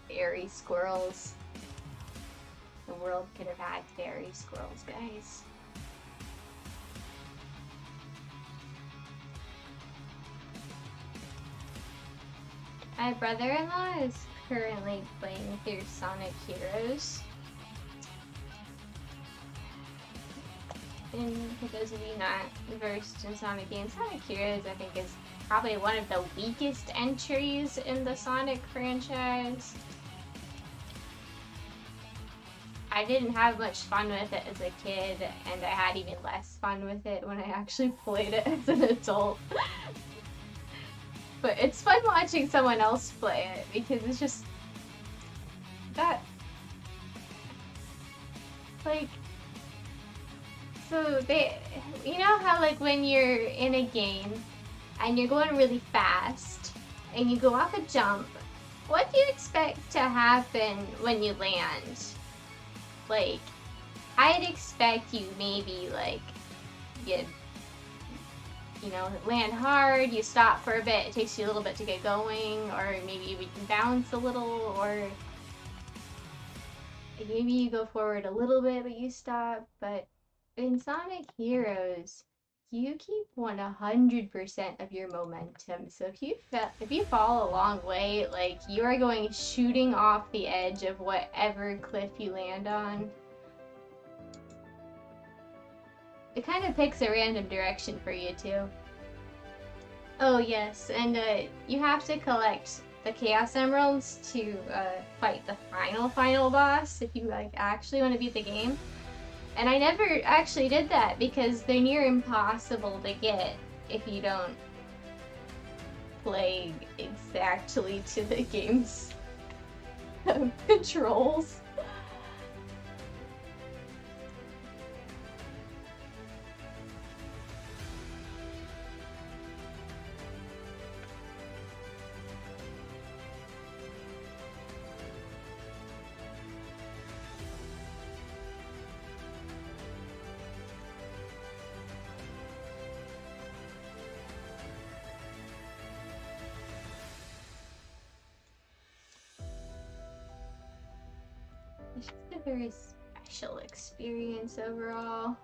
Fairy squirrels. The world could have had fairy squirrels, guys. My brother-in-law is currently playing through Sonic Heroes. And for those of you not versed in Sonic games, Sonic Heroes I think is probably one of the weakest entries in the Sonic franchise. I didn't have much fun with it as a kid, and I had even less fun with it when I actually played it as an adult. But it's fun watching someone else play it, because it's just... that... like... so they... you know how like when you're in a game, and you're going really fast, and you go off a jump, what do you expect to happen when you land? Like, I'd expect you maybe, like, you know, land hard, you stop for a bit, it takes you a little bit to get going, or maybe you can bounce a little, or maybe you go forward a little bit but you stop. But in Sonic Heroes, you keep 100% of your momentum. So if you fall a long way, like, you are going shooting off the edge of whatever cliff you land on. It kind of picks a random direction for you too. Oh yes, and you have to collect the Chaos Emeralds to fight the final boss if you like actually want to beat the game. And I never actually did that because they're near impossible to get if you don't play exactly to the game's controls. It's just a very special experience overall.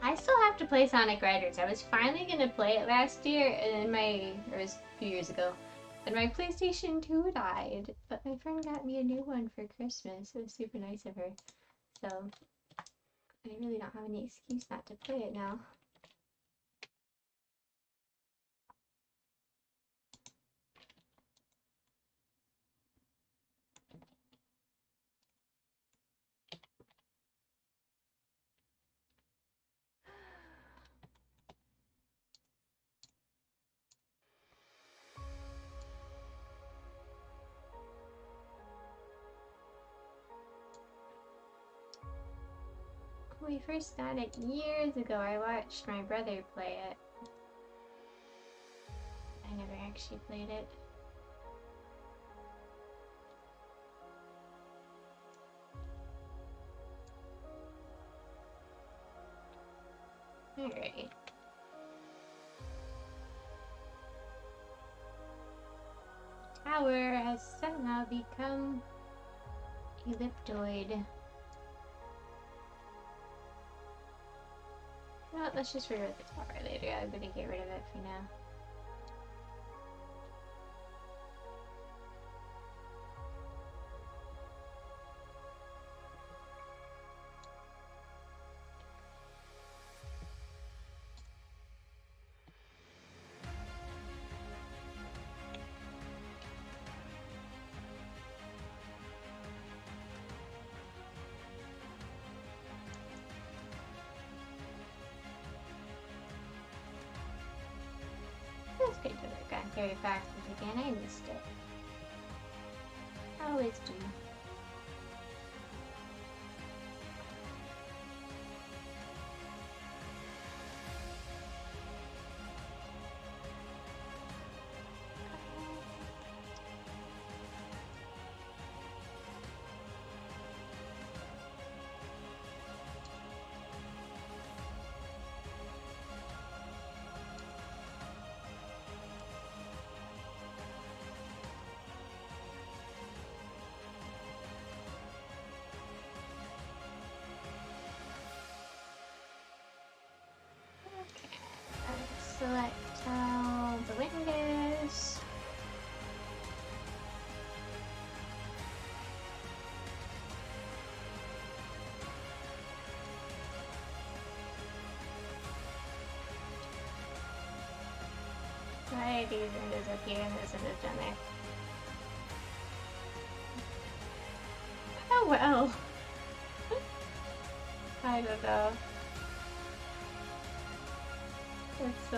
I still have to play Sonic Riders. I was finally gonna play it last year, and or it was a few years ago, and my PlayStation 2 died, but my friend got me a new one for Christmas. It was super nice of her. So, I really don't have any excuse not to play it now. We first got it years ago. I watched my brother play it. I never actually played it. Alright. Tower has somehow become elliptoid. No, let's just rewrite the tower later. I'm gonna get rid of it for now. That's good to work on very fast again. I missed it. I always do. Select all the windows. Why are these windows up here and those windows down there? Oh well. I don't know. It's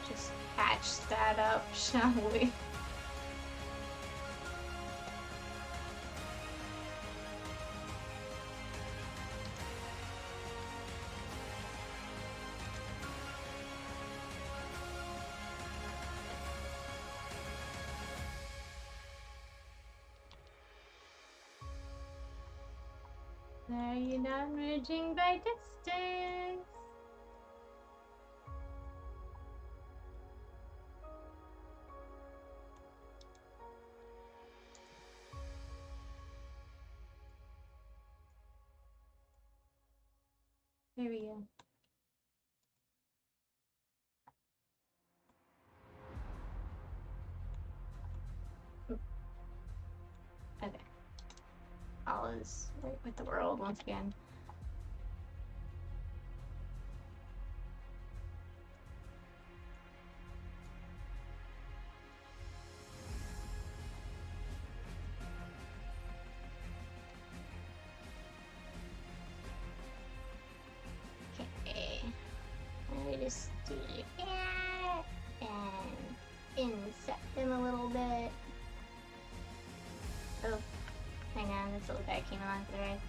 just patch that up, shall we? Are you not merging by distance? Here we go. Okay. All is right with the world once again. Okay. I just do that and inset them a little bit. Oh, hang on, this little guy came along for the ride.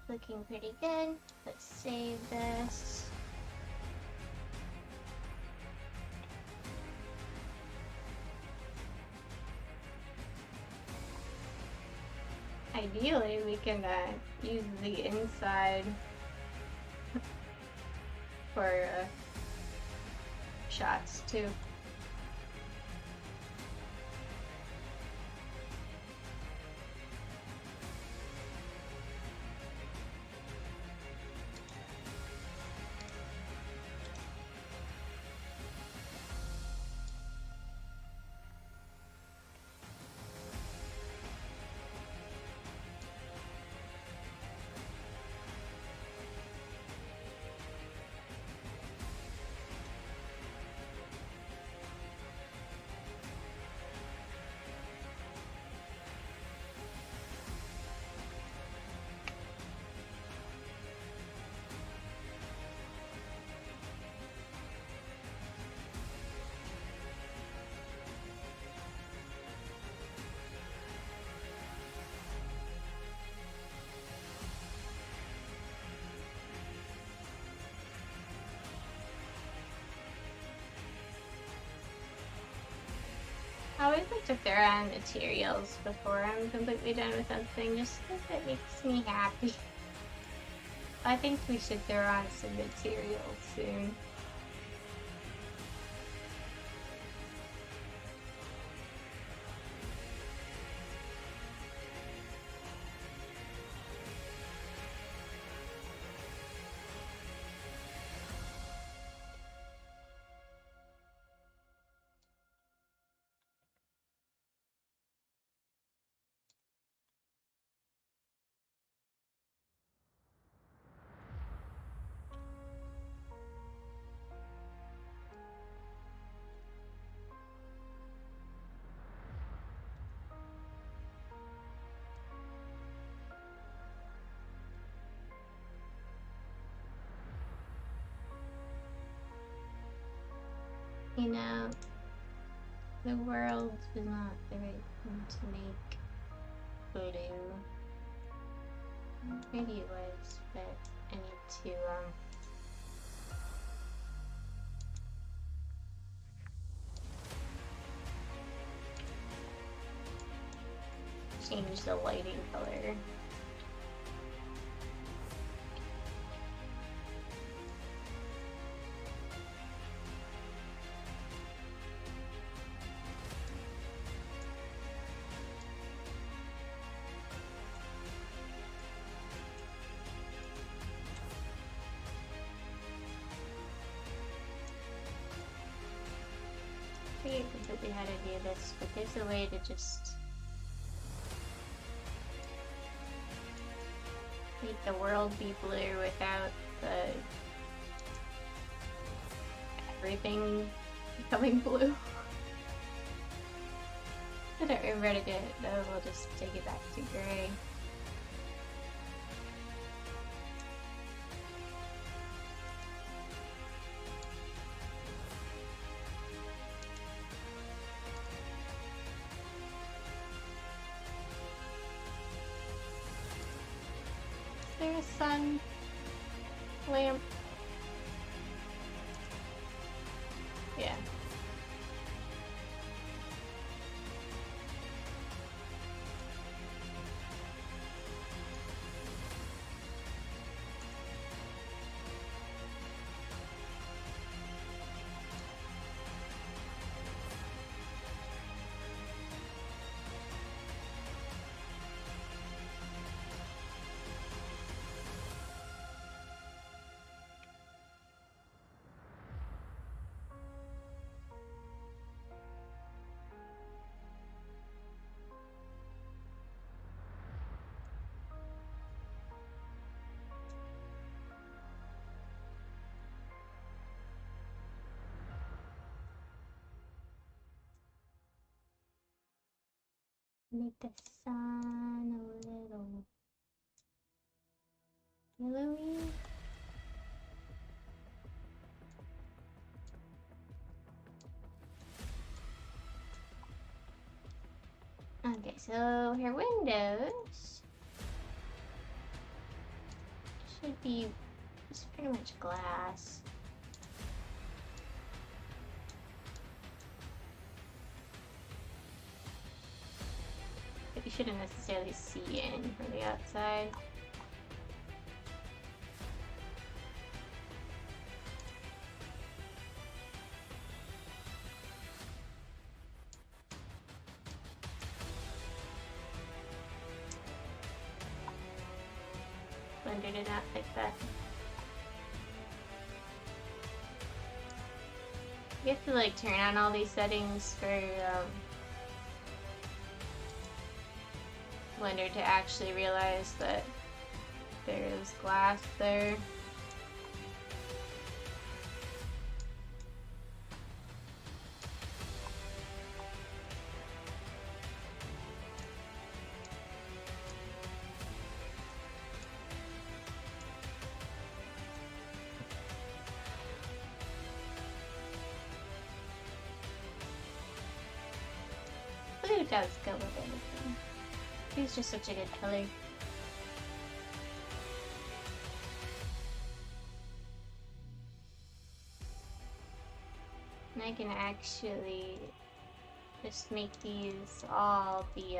Looking pretty good. Let's save this. Ideally, we can use the inside for shots too. I always like to throw on materials before I'm completely done with something, just because it makes me happy. I think we should throw on some materials soon. You know, the world was not the right thing to make blue. Maybe it was, but I need to change the lighting color. I forget completely how to do this, but there's a way to just make the world be blue without everything becoming blue. I don't remember how to do it, though. We'll just take it back to gray. Is there a sun lamp? Yeah. Make the sun a little yellowy. Okay, so her windows should be just pretty much glass. But you shouldn't necessarily see in from the outside. Blender did not like that. You have to like turn on all these settings for Blender to actually realize that there's glass there. Blue does go with anything. Blue's just such a good color. And I can actually just make these all the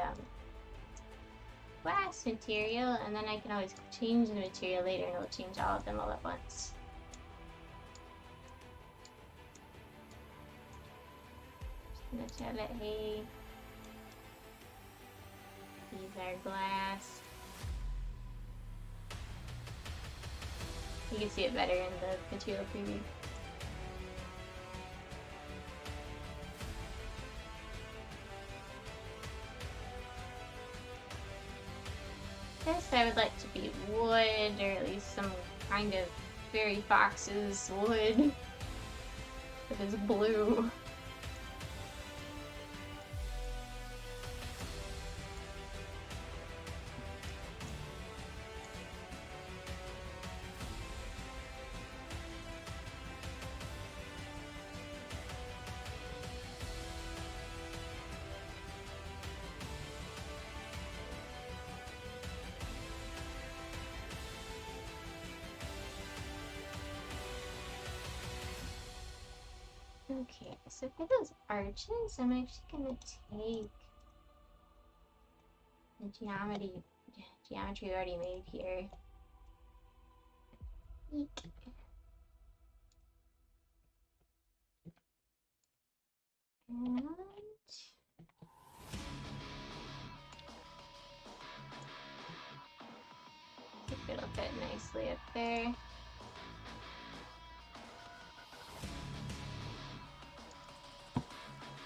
glass material, and then I can always change the material later and it'll change all of them all at once. Just gonna tell it, hey, these are glass. You can see it better in the material preview. This I would like to be wood, or at least some kind of fairy fox's wood. It is blue. Okay, so for those arches, I'm actually gonna take the geometry already made here. Eek. And I think it'll fit nicely up there.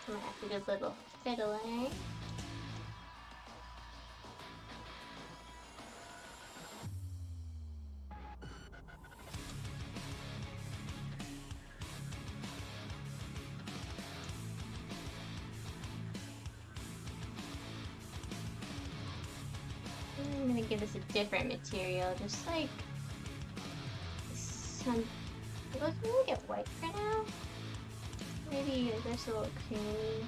I'm gonna have to do a little fiddling. I'm gonna give this a different material, just like some. Let's really get white for now. Maybe this a little creamy.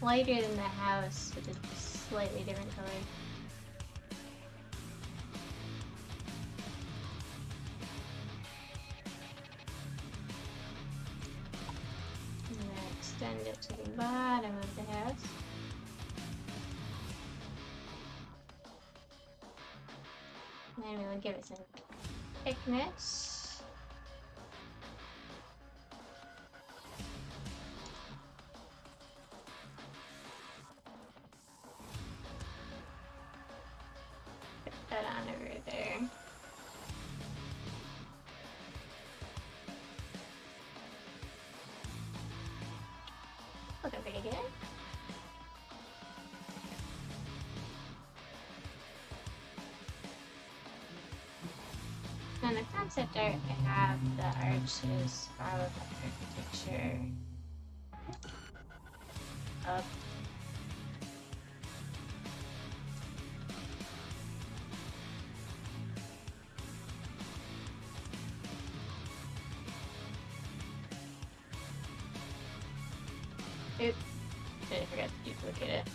Lighter than the house with a slightly different color. I'm gonna extend it to the bottom of the house. And then we'll give it some thickness. That on over there. Looking pretty good. On the concept art, I have the arches follow the architecture up. Oops, I forgot to duplicate it.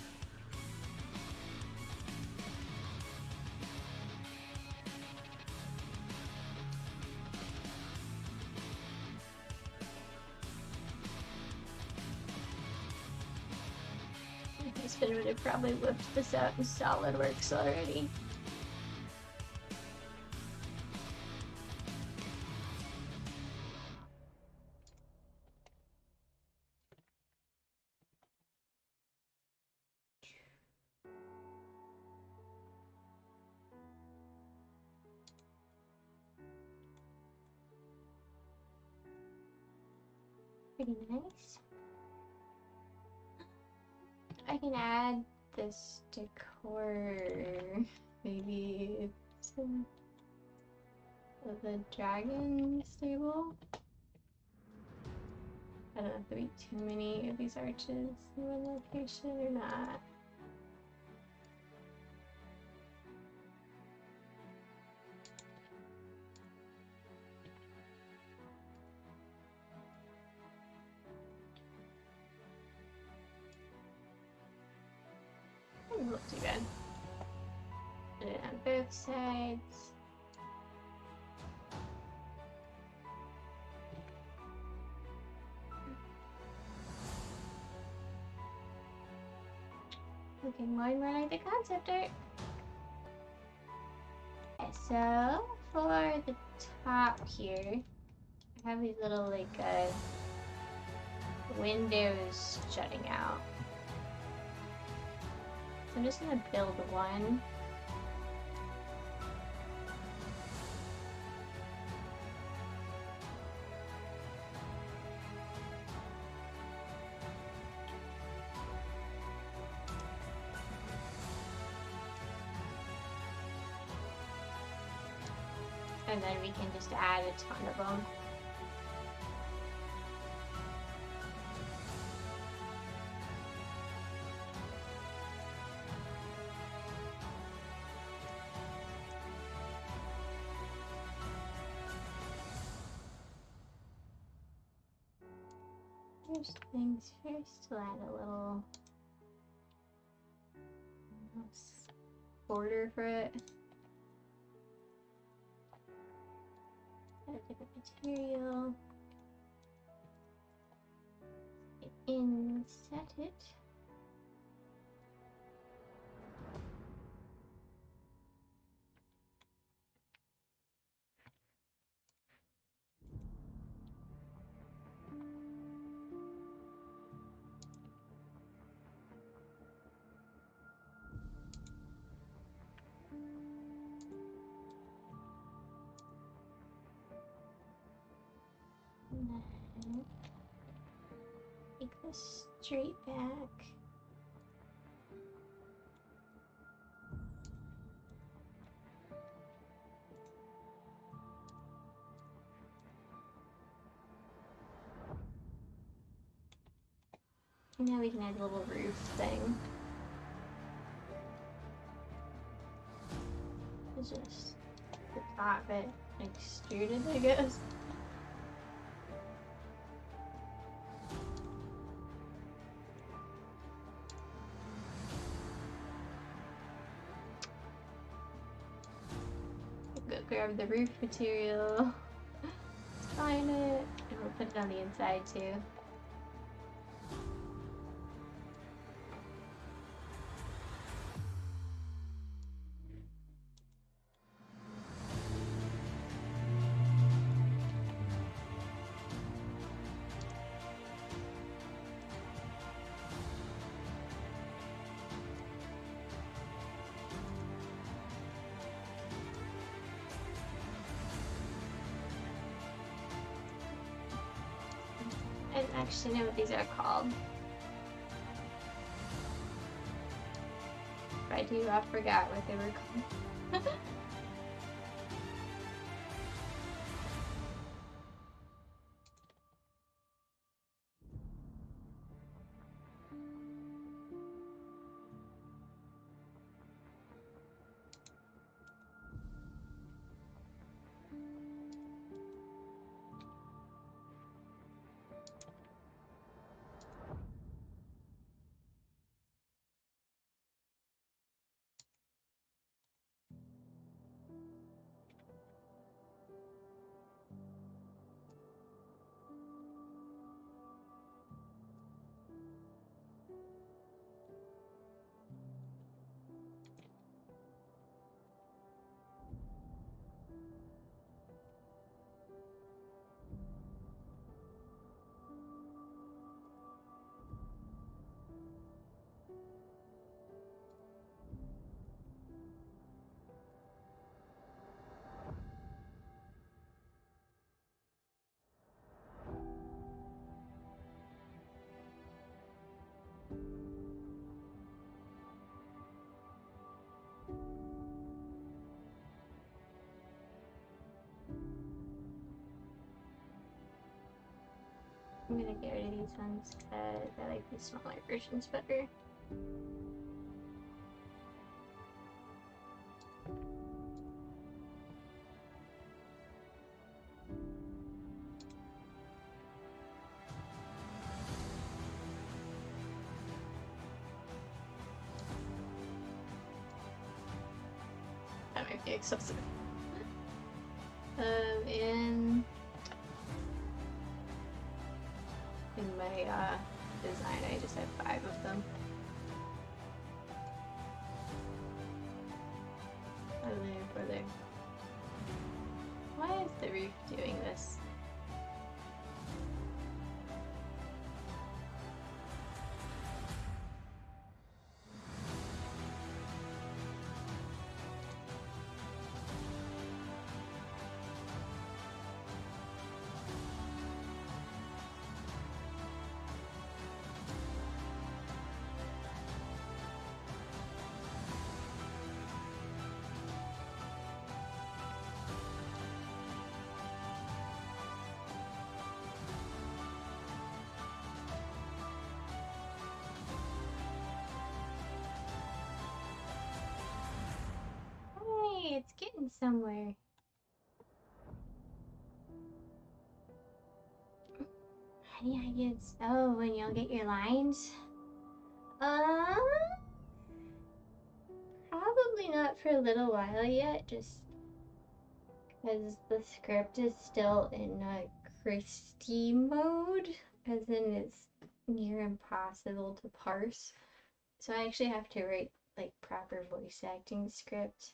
My spinner would have probably whipped this out in SolidWorks already. Pretty nice. I can add this decor, maybe some of the dragon stable. I don't know if there be too many of these arches in one location or not. Doesn't look too bad. Put it on both sides. Looking more and more like the concept art. Okay, so for the top here, I have these little like windows jutting out. So I'm just gonna build one. And then we can just add a ton of them. First things first, we'll add a little border for it. Add a different material. Inset it. And then take this straight back. And now we can add a little roof thing. It's just the top bit extruded, I guess. Go grab the roof material, sign it, and we'll put it on the inside too. I don't actually know what these are called. If I do, I forgot what they were called. I'm gonna get rid of these ones because I like the smaller versions better. That might be excessive. In my design, I just have 5 of them. getting somewhere. Honey, I get... Oh, when you'll get your lines? Probably not for a little while yet, just because the script is still in a Christie mode, as in it's near impossible to parse. So I actually have to write like proper voice acting script.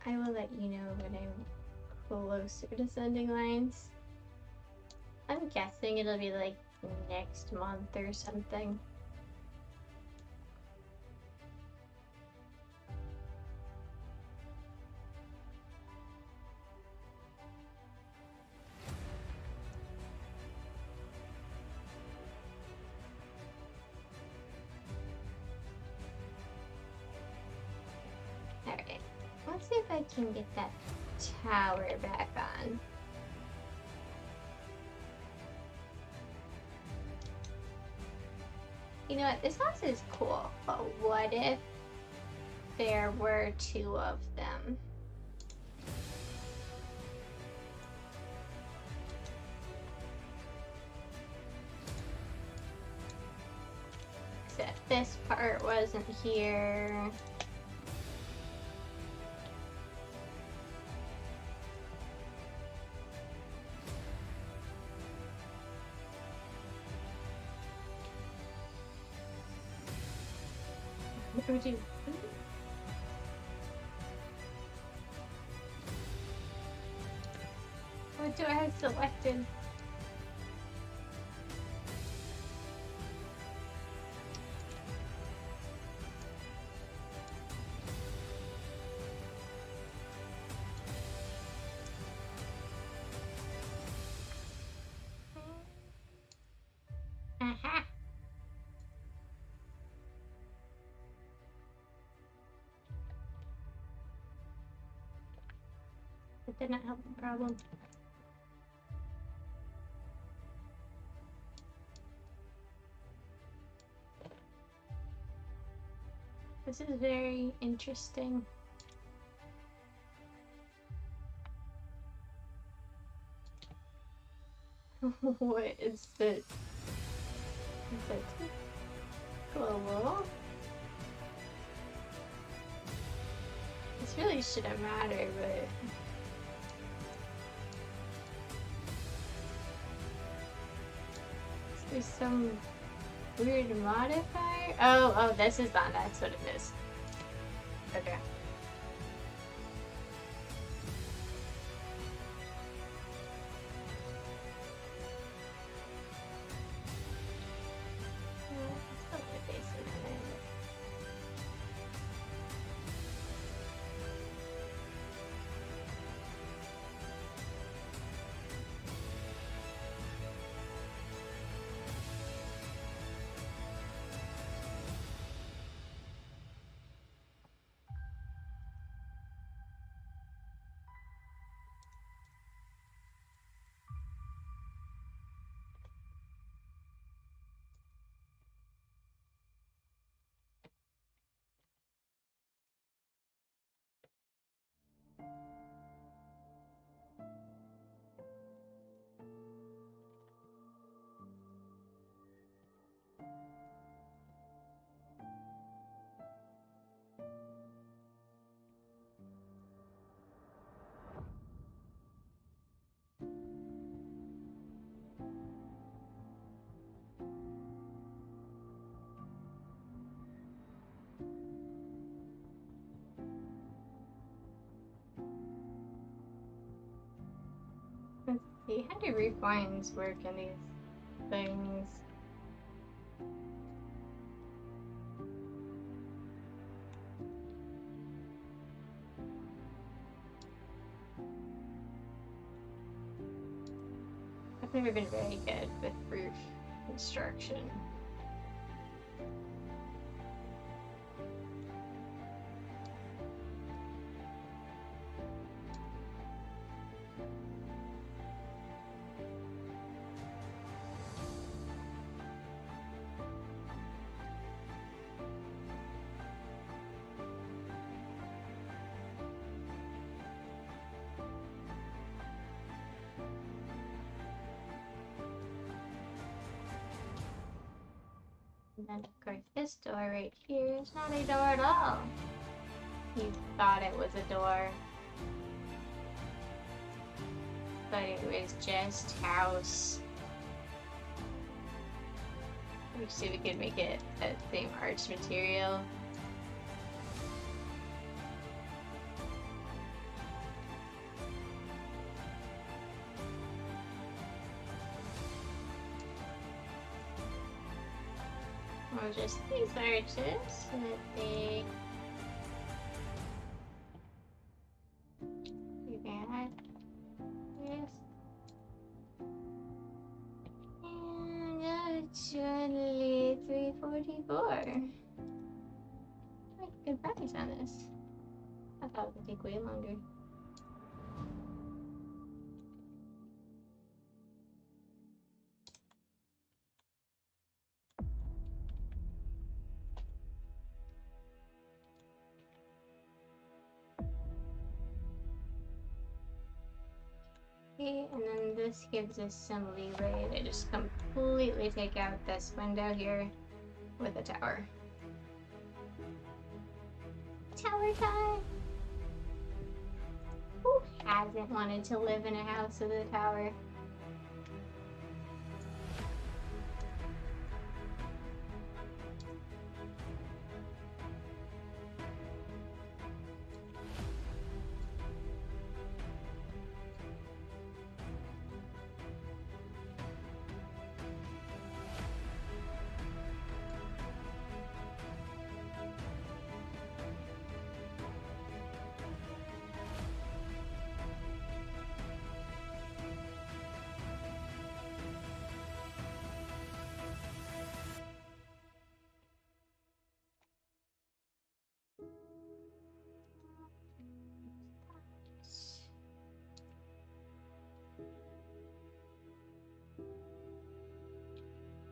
I will let you know when I'm closer to sending lines. I'm guessing it'll be like next month or something. Alright, let's see if I can get that tower back on. You know what, this house is cool, but what if there were two of them? Except this part wasn't here. What do we do? What do I have selected? Aha! That did not help the problem. This is very interesting. What is this? Is it global? This really shouldn't matter, but... There's some weird modifier? Oh, this is that. That's what it is. Okay. Let's see, how do refines work in these things? I've never been very good with roof construction. And then, of course, this door right here is not a door at all. You thought it was a door. But it was just house. Let's see if we can make it that same arch material. Or just these arches so that they do that. Yes. And actually 344. Good price on this. I thought it would take way longer. Okay, and then this gives us some leeway to just completely take out this window here with a tower. Tower time! Who hasn't wanted to live in a house with a tower?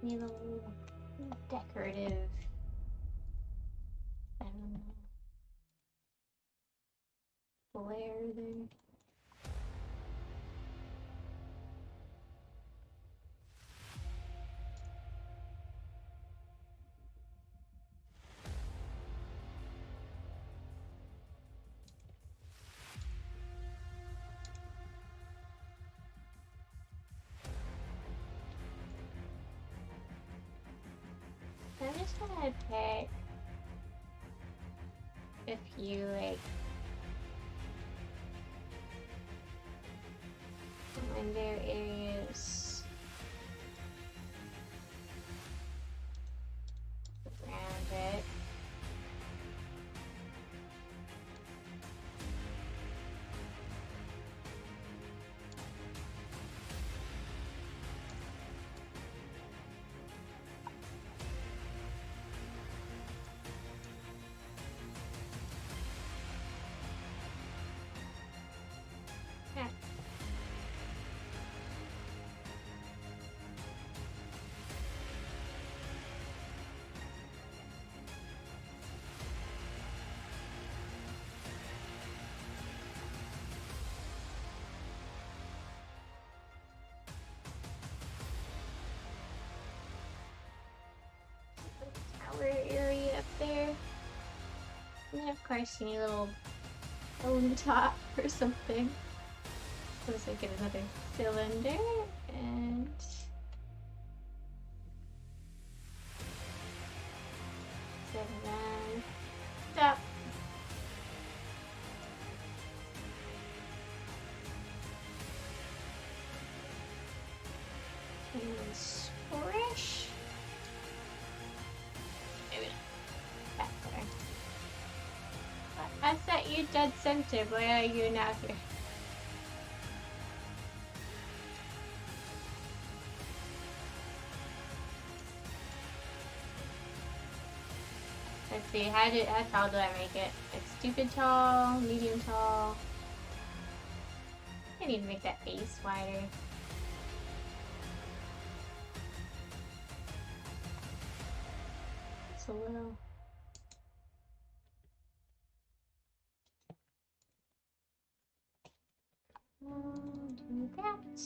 Need a little decorative, I don't know, flare there. I'm just gonna pick a few, like, window areas around it. Yeah. Tower area up there. And then of course you need a little dome top or something. Let's get another cylinder and then stop. And then squish. Maybe not. Back there. I set you dead center. Why are you not here? Let's see, how tall do I make it? Like stupid tall, medium tall. I need to make that base wider. It's a little. Do that.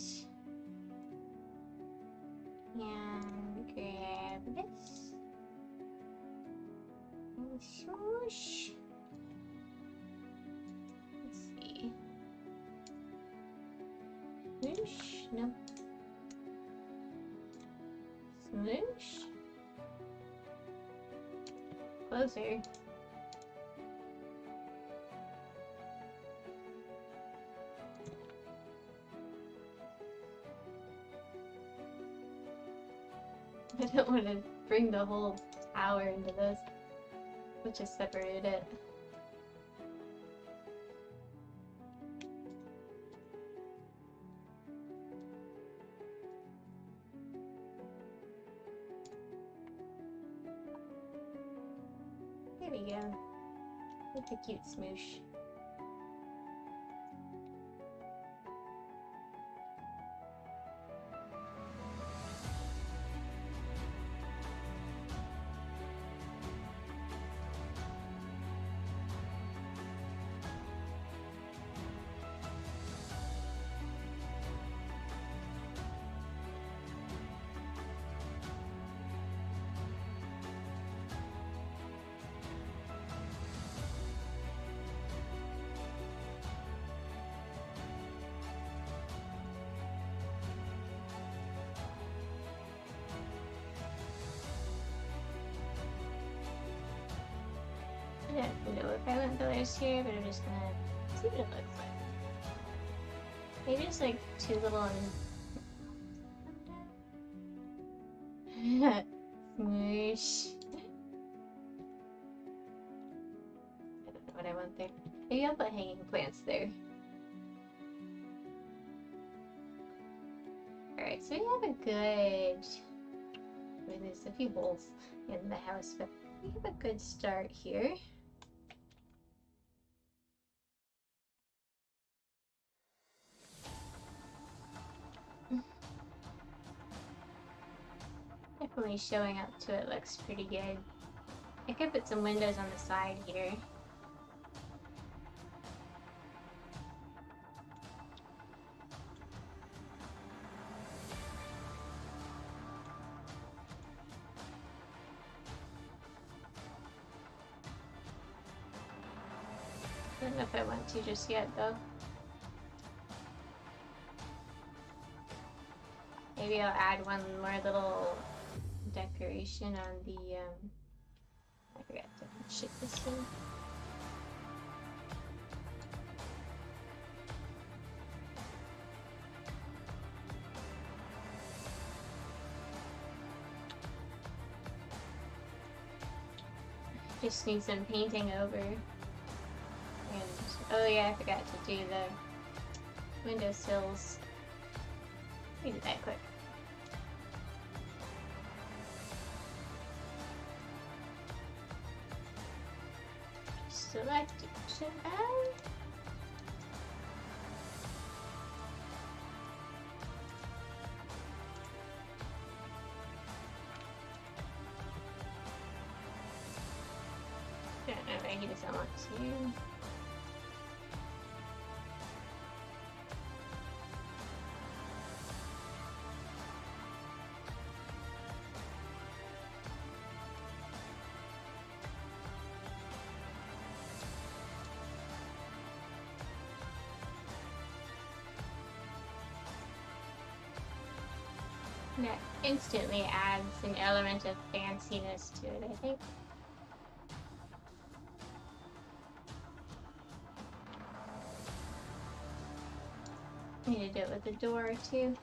And grab this. Smoosh. Let's see. Smoosh? No. Smoosh? Closer. I don't want to bring the whole tower into this. We'll just separate it. There we go. Look a cute smoosh. I don't know if I want pillars here, but I'm just gonna see what it looks like. Maybe just like two little smoosh. I don't know what I want there. Maybe I'll put hanging plants there. Alright, so we have a good... I mean, there's a few holes in the house, but we have a good start here. Definitely showing up to it looks pretty good. I could put some windows on the side here. I don't know if I want to just yet though. Maybe I'll add one more little decoration on the, I forgot to ship this in. Just need some painting over. And, oh yeah, I forgot to do the windowsills. Let me do that quick. Select to add. Don't know if I just want to. That instantly adds an element of fanciness to it, I think. Need to do it with the door too.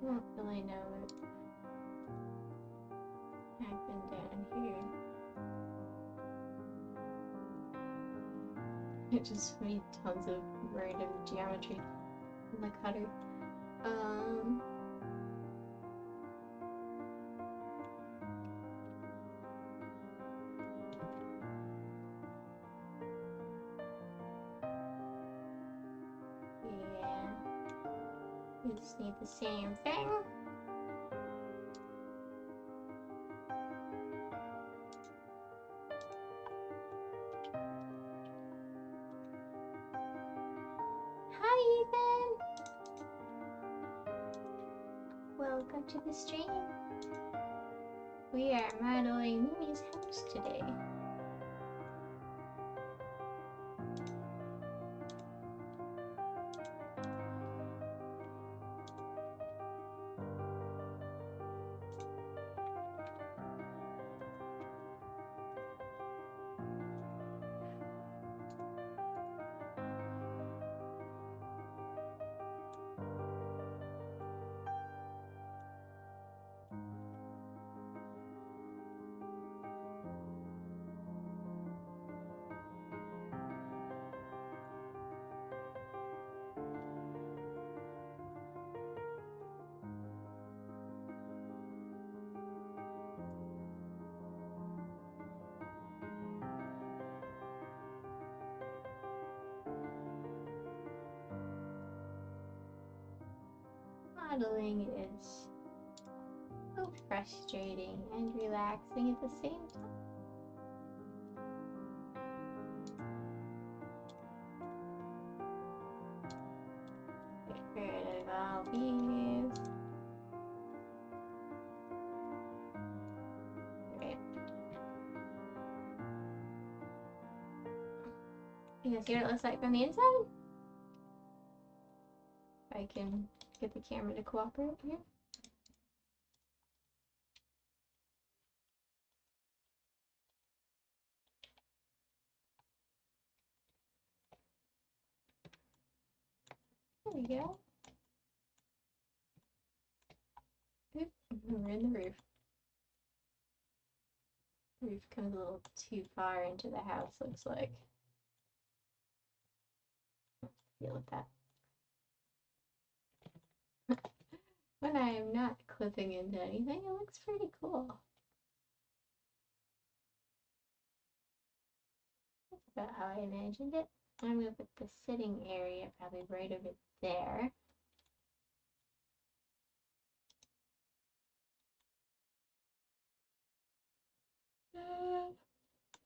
I don't really know what happened down here. It just made tons of random geometry in the cutter. Yeah. We just need the same thing. Welcome to the stream. We are modeling Mimi's house today. Modeling is so frustrating and relaxing at the same time. Get rid of all these. Right. You guys see what it looks like from the inside? If I can get the camera to cooperate here. There we go. Oop, we're in the roof. Roof comes a little too far into the house, looks like. Deal with that. When I am not clipping into anything, it looks pretty cool. That's about how I imagined it. I'm going to put the sitting area probably right over there.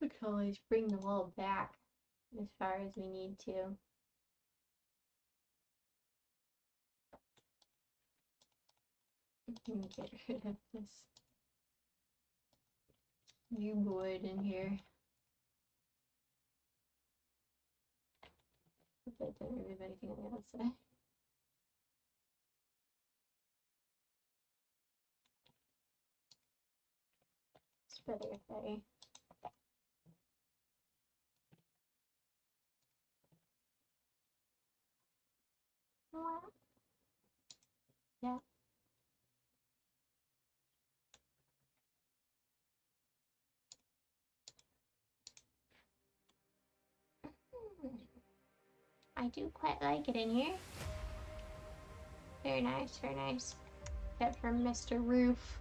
We can always bring the wall back as far as we need to. Get rid of this board in here. Hope I don't remove anything on the outside. It's better if I yeah. I do quite like it in here. Very nice, very nice. Except for Mr. Roof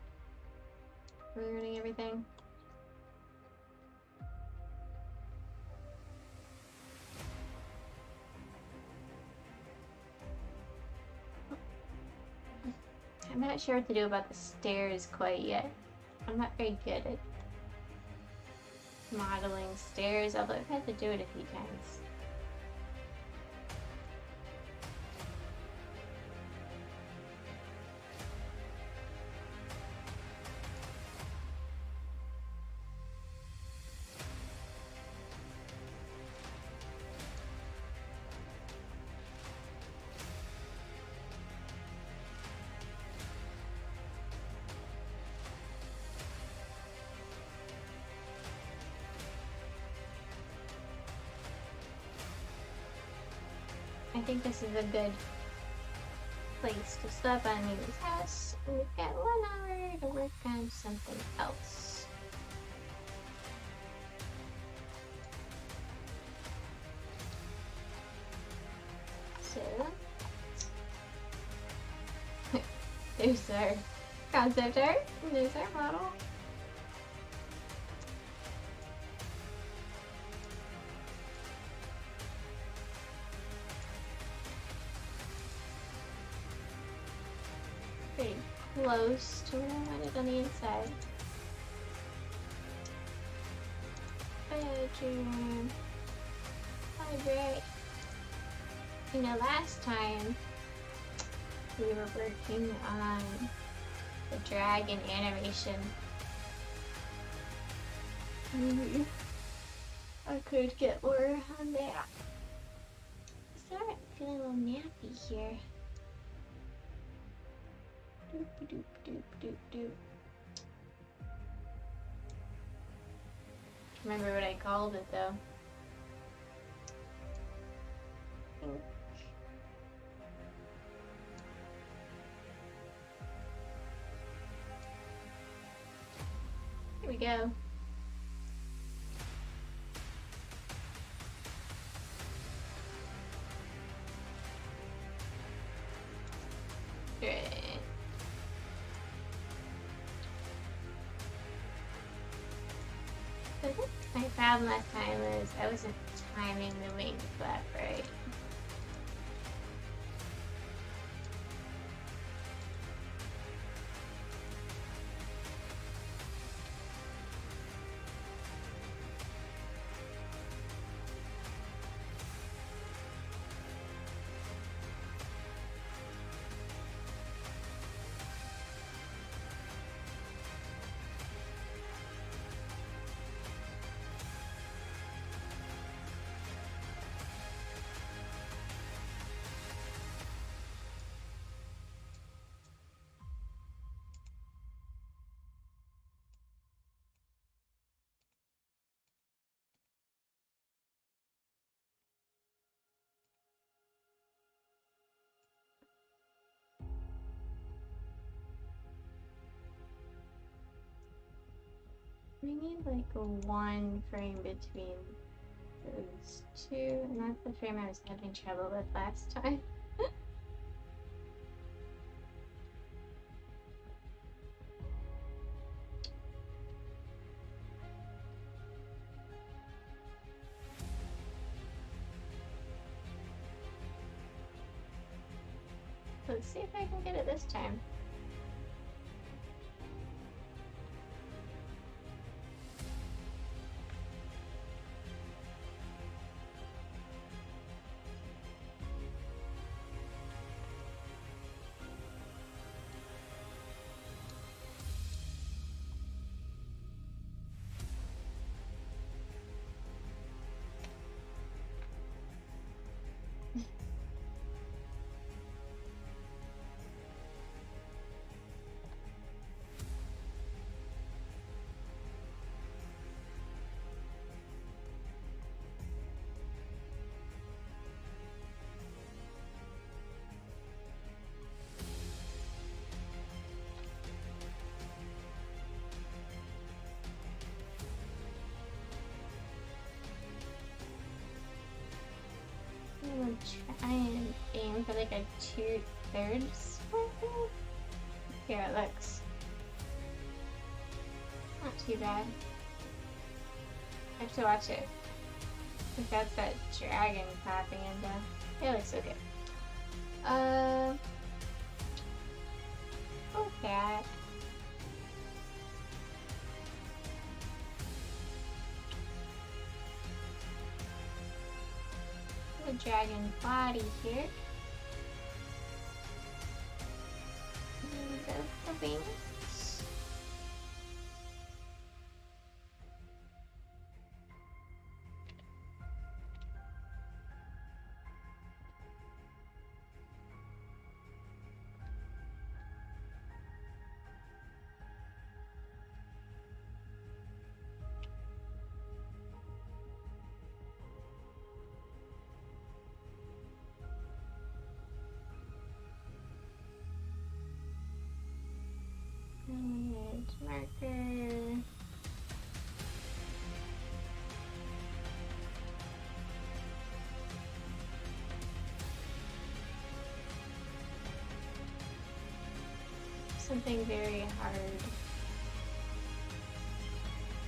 ruining everything. I'm not sure what to do about the stairs quite yet. I'm not very good at modeling stairs, although I've had to do it a few times. I think this is a good place to stop on Mimi's house. And we've got 1 hour to work on something else. So, there's our concept art, and there's our model. Pretty close to where I want it on the inside. Bedroom. Library. You know, last time we were working on the dragon animation. Maybe I could get more on that. I start feeling a little nappy here. Doop doop doop doop doop. Remember what I called it though. Here we go. Great. I think my problem last time was I wasn't timing the wing flap right. We need like a 1 frame between those two, and that's the frame I was having trouble with last time. Let's see if I can get it this time. I'm gonna try and aim for like a 2/3 circle. Here it looks. Not too bad. I have to watch it. I think that's that dragon popping into. It looks okay. Okay. The dragon body here. And the wings. And marker. Something very hard.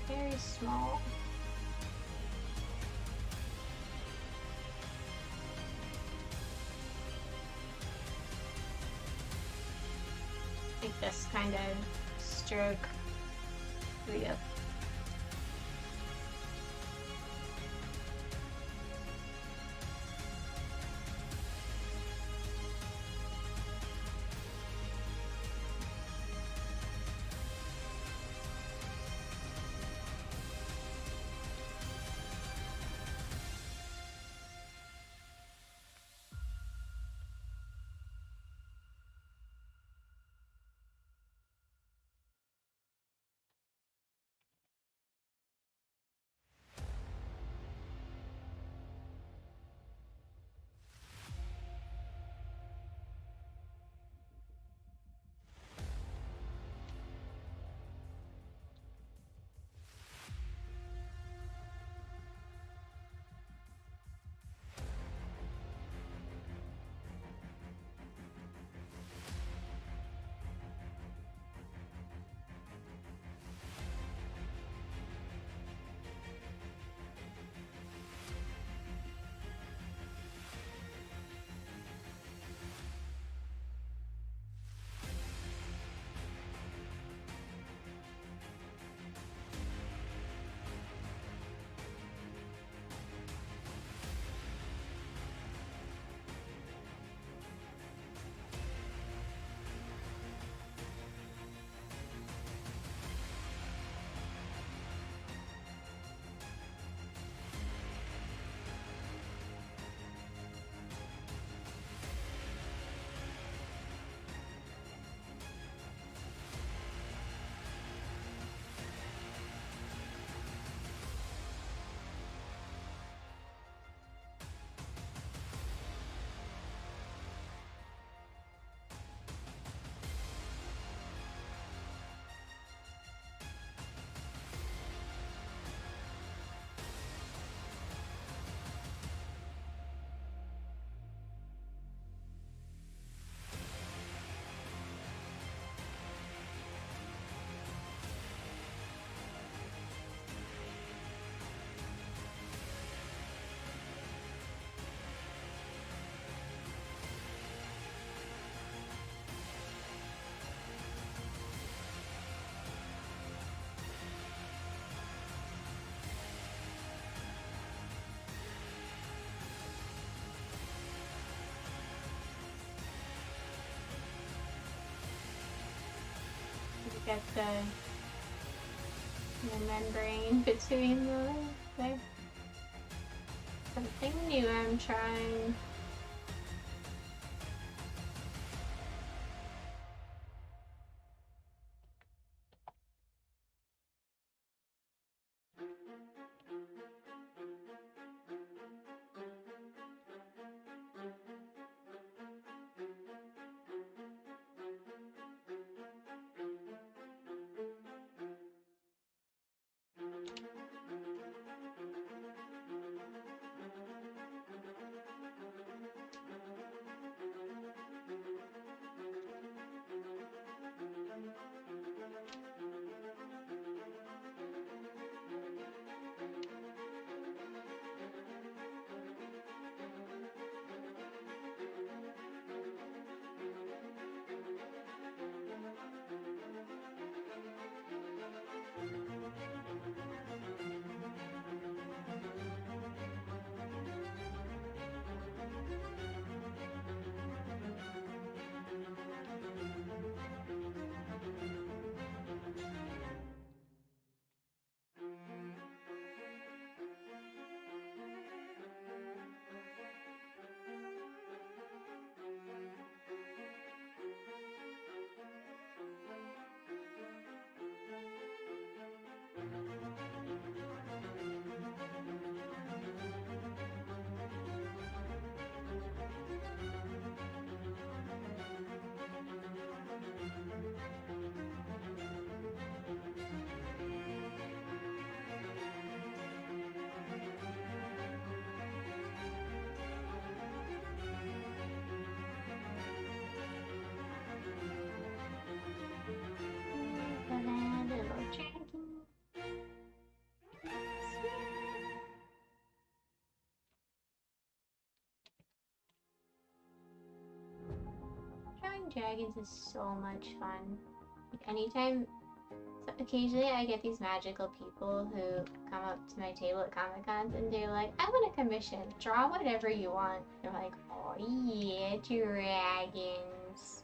Very small. Like this kind of stroke. Here we go. Get the membrane between the legs there. Something new I'm trying. Drawing dragons is so much fun. Like anytime, so occasionally I get these magical people who come up to my table at Comic Cons and they're like, I want a commission, draw whatever you want. They're like, oh yeah, dragons.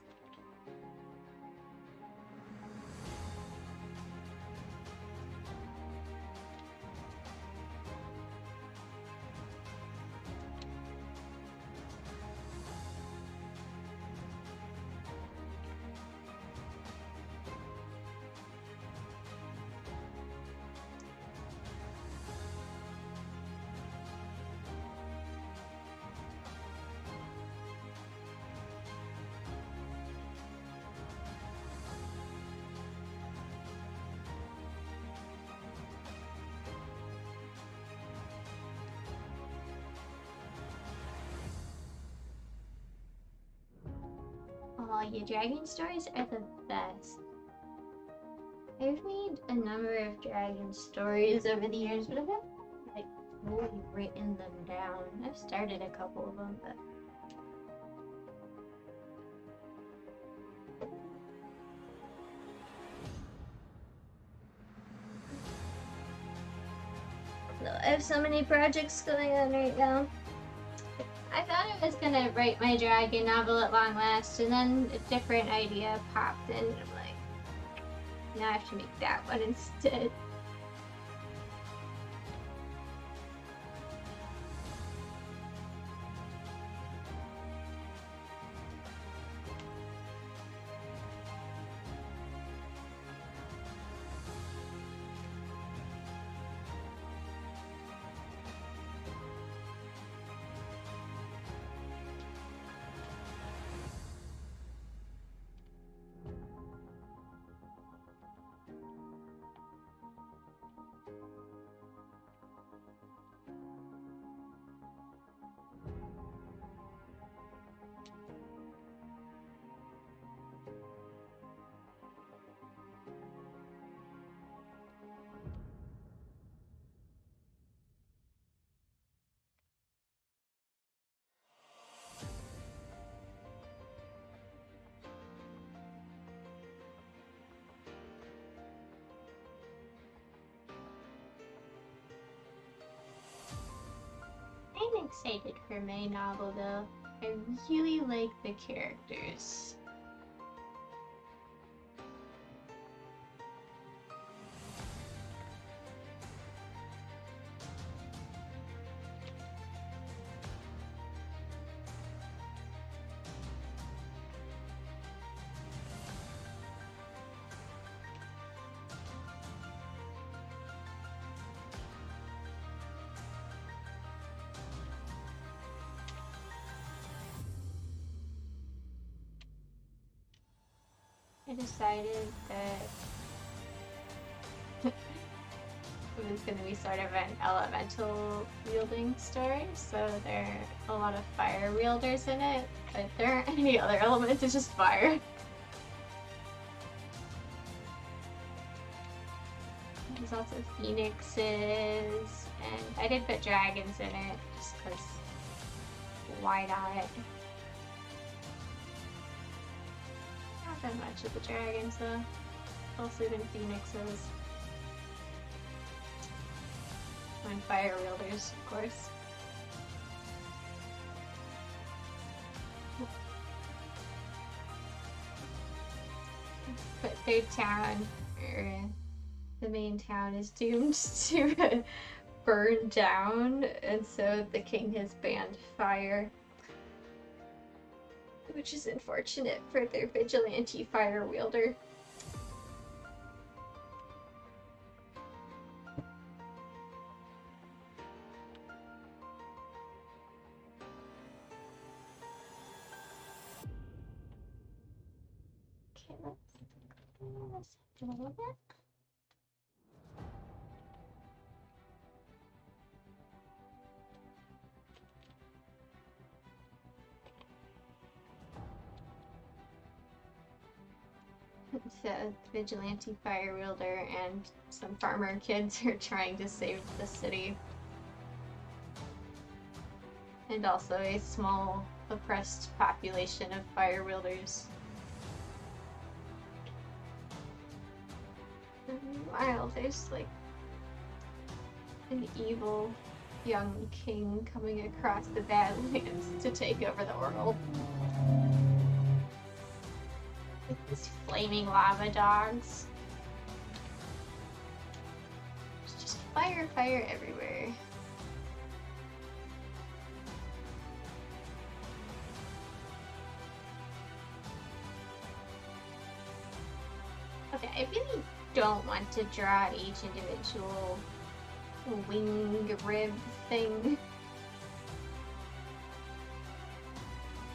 Oh yeah, dragon stories are the best. I've made a number of dragon stories over the years, but I haven't like fully written them down. I've started a couple of them, but no, I have so many projects going on right now. I thought I was gonna write my dragon novel at long last, and then a different idea popped in, and I'm like, now I have to make that one instead. I'm excited for my novel though. I really like the characters. I decided that it was going to be sort of an elemental wielding story, so there are a lot of fire wielders in it, but there aren't any other elements, it's just fire. There's also phoenixes, and I did put dragons in it, just because why not? Not that much of the dragons though, mostly been phoenixes. And fire wielders, of course. But their town, or the main town, is doomed to burn down, and so the king has banned fire. Which is unfortunate for their vigilante fire wielder. Okay, let's do a little bit. So, the vigilante fire wielder and some farmer kids are trying to save the city. And also a small, oppressed population of fire wielders. And meanwhile, there's like an evil young king coming across the Badlands to take over the world. These flaming lava dogs. There's just fire everywhere. Okay, I really don't want to draw each individual wing rib thing.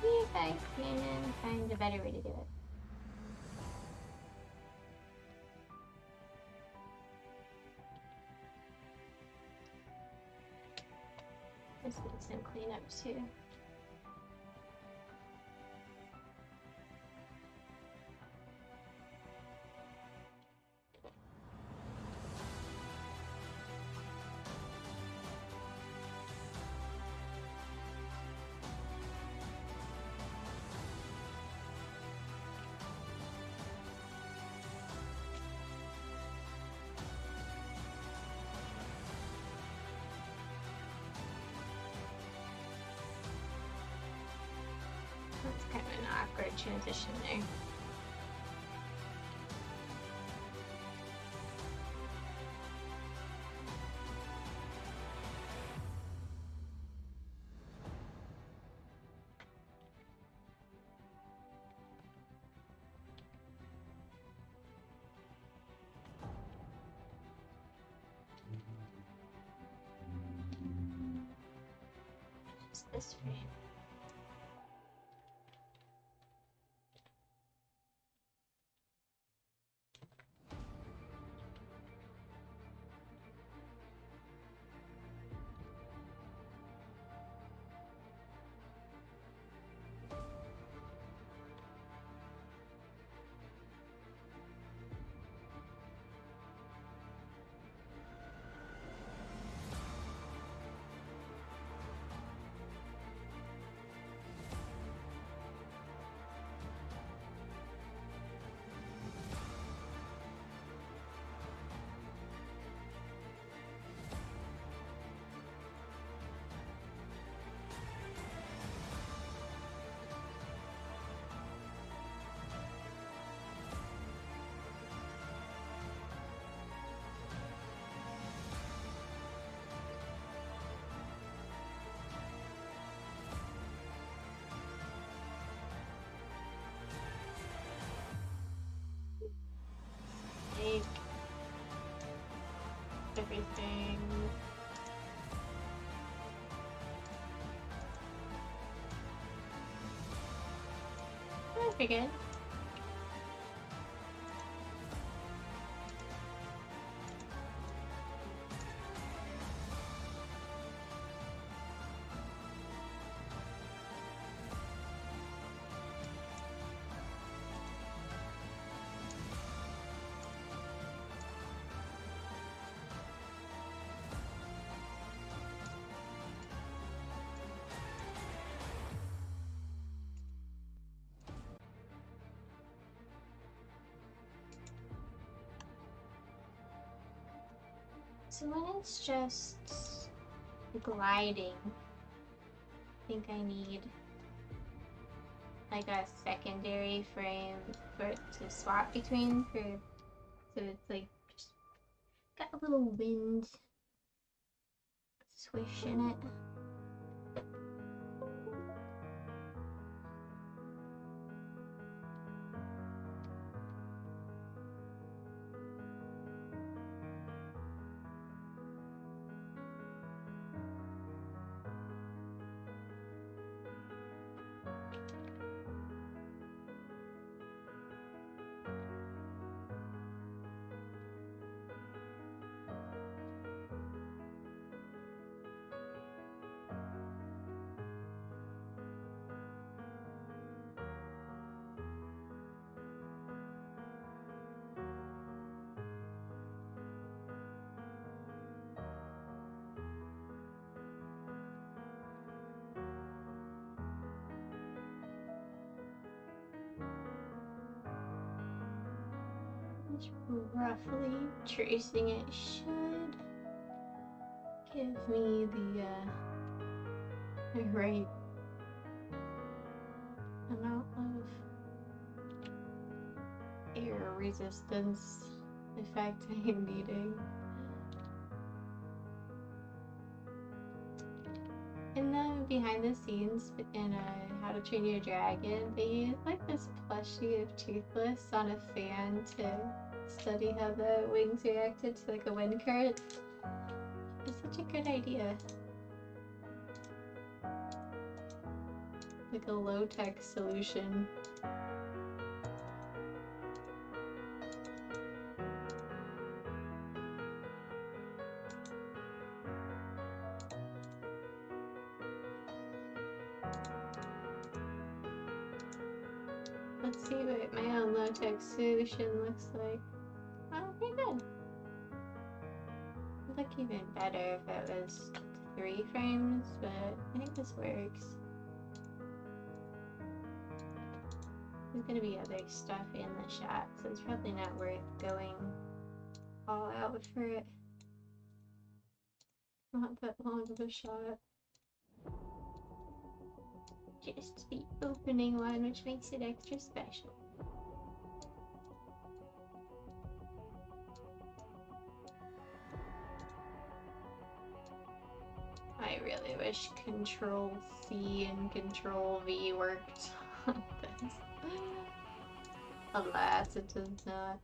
See if I can find a better way to do it. This needs some cleanup too. That's kind of an awkward transition there. Just this frame. Make everything. That's pretty good. So when it's just gliding, I think I need like a secondary frame for it to swap between so it's like just got a little wind swish in it. Just roughly tracing it should give me the right amount of air resistance effect I'm needing. In the behind the scenes in How to Train Your Dragon, they use like this plushie of Toothless on a fan to study how the wings reacted to like a wind current. It's such a good idea. Like a low-tech solution. Let's see what my own low-tech solution looks like. Oh, pretty good. It'd look even better if it was 3 frames, but I think this works. There's gonna be other stuff in the shot, so it's probably not worth going all out for it. Not that long of a shot. Just the opening one, which makes it extra special. I really wish Control C and Control V worked on this. Alas, it does not.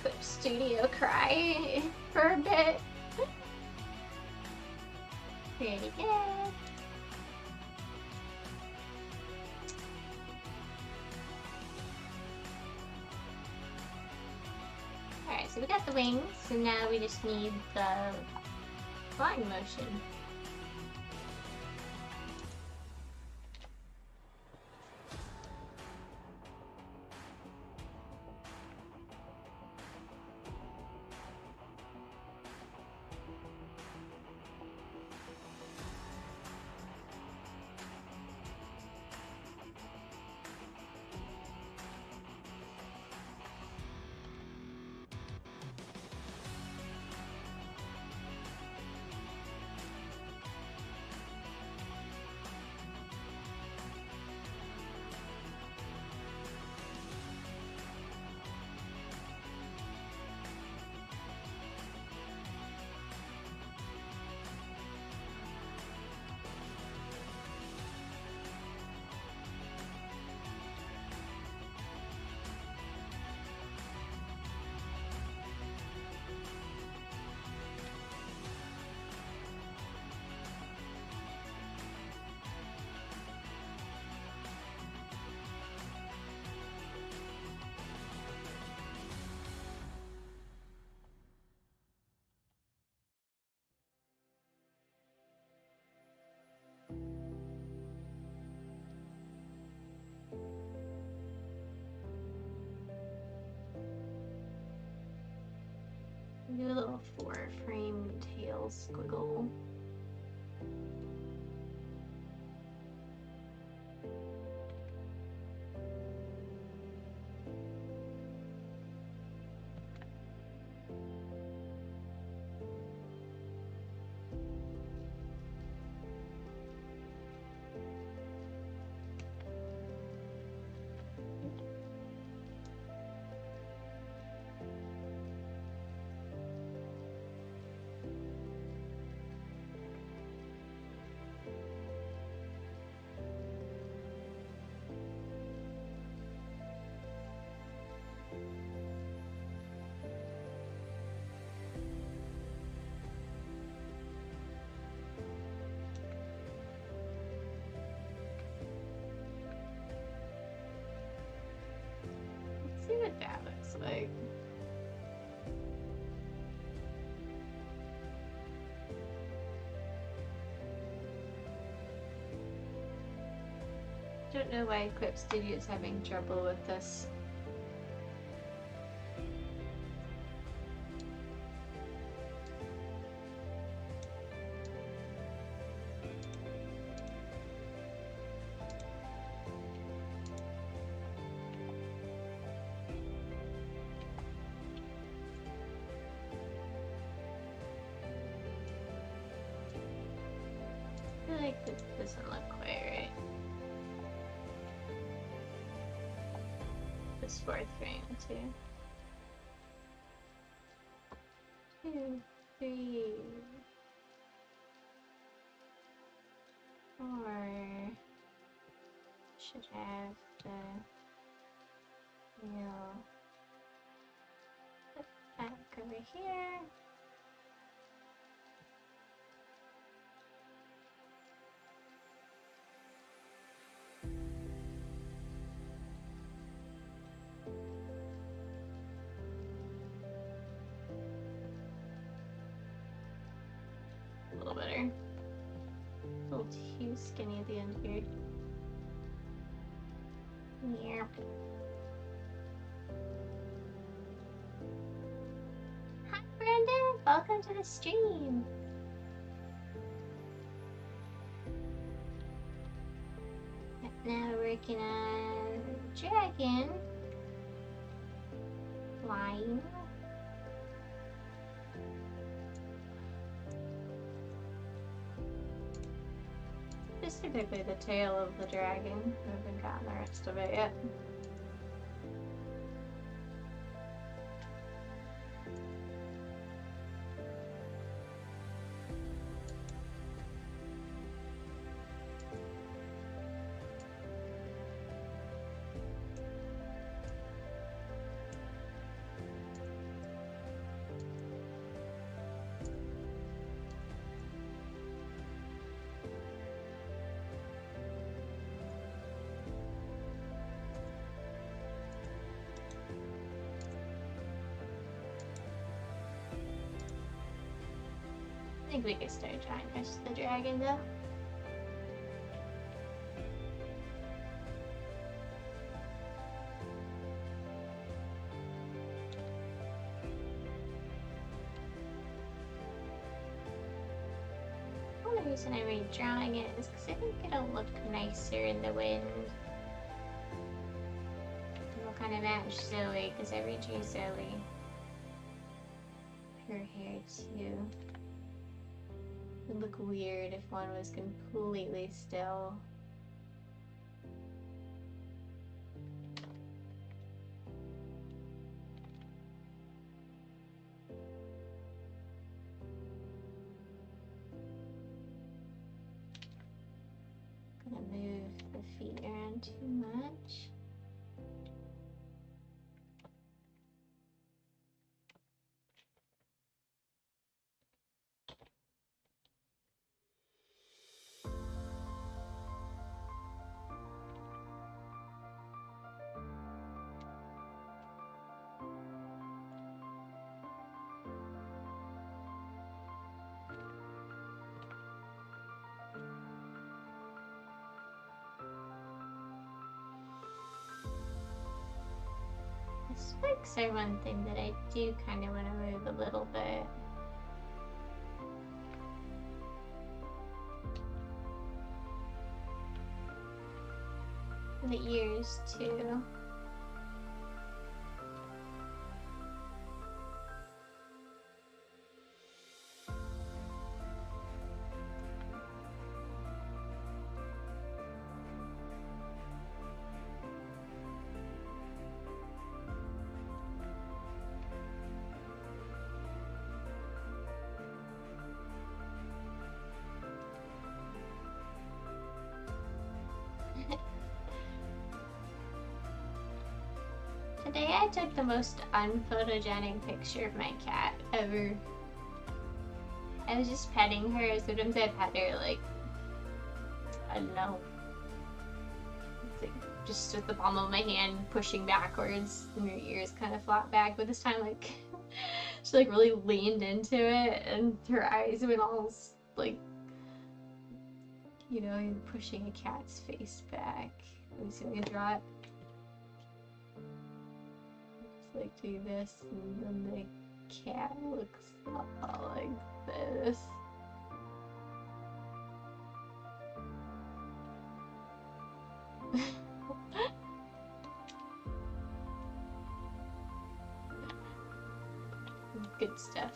Clip Studio cry for a bit. Pretty good. Alright, so we got the wings, and now we just need the flying motion. 4-frame tail squiggle. See what that looks like. Don't know why Clip Studio is having trouble with this. I feel like this doesn't look quite right. This 4th frame too. 2, 3, 4. Should have the wheel back over here. A little better. A little too skinny at the end here. Yeah. Hi, Brandon! Welcome to the stream! Now we're working on dragon. Flying. Just typically the tail of the dragon. I haven't gotten the rest of it yet. I think we could start trying to catch the dragon though. The only reason I'm redrawing it is because I think it'll look nicer in the wind. It'll kind of match Zoe because I redrew Zoe. Her hair too. It would look weird if one was completely still. Gonna move the feet around too much. Spikes are one thing that I do kind of want to move a little bit. The ears too. Today I took the most unphotogenic picture of my cat ever. I was just petting her. Sometimes I pet her like, I don't know, it's like just with the palm of my hand pushing backwards and her ears kind of flop back, but this time like she like really leaned into it and her eyes went all like, you know, pushing a cat's face back. Let me see if I can draw it. Like do this, and then the cat looks like this. Good stuff.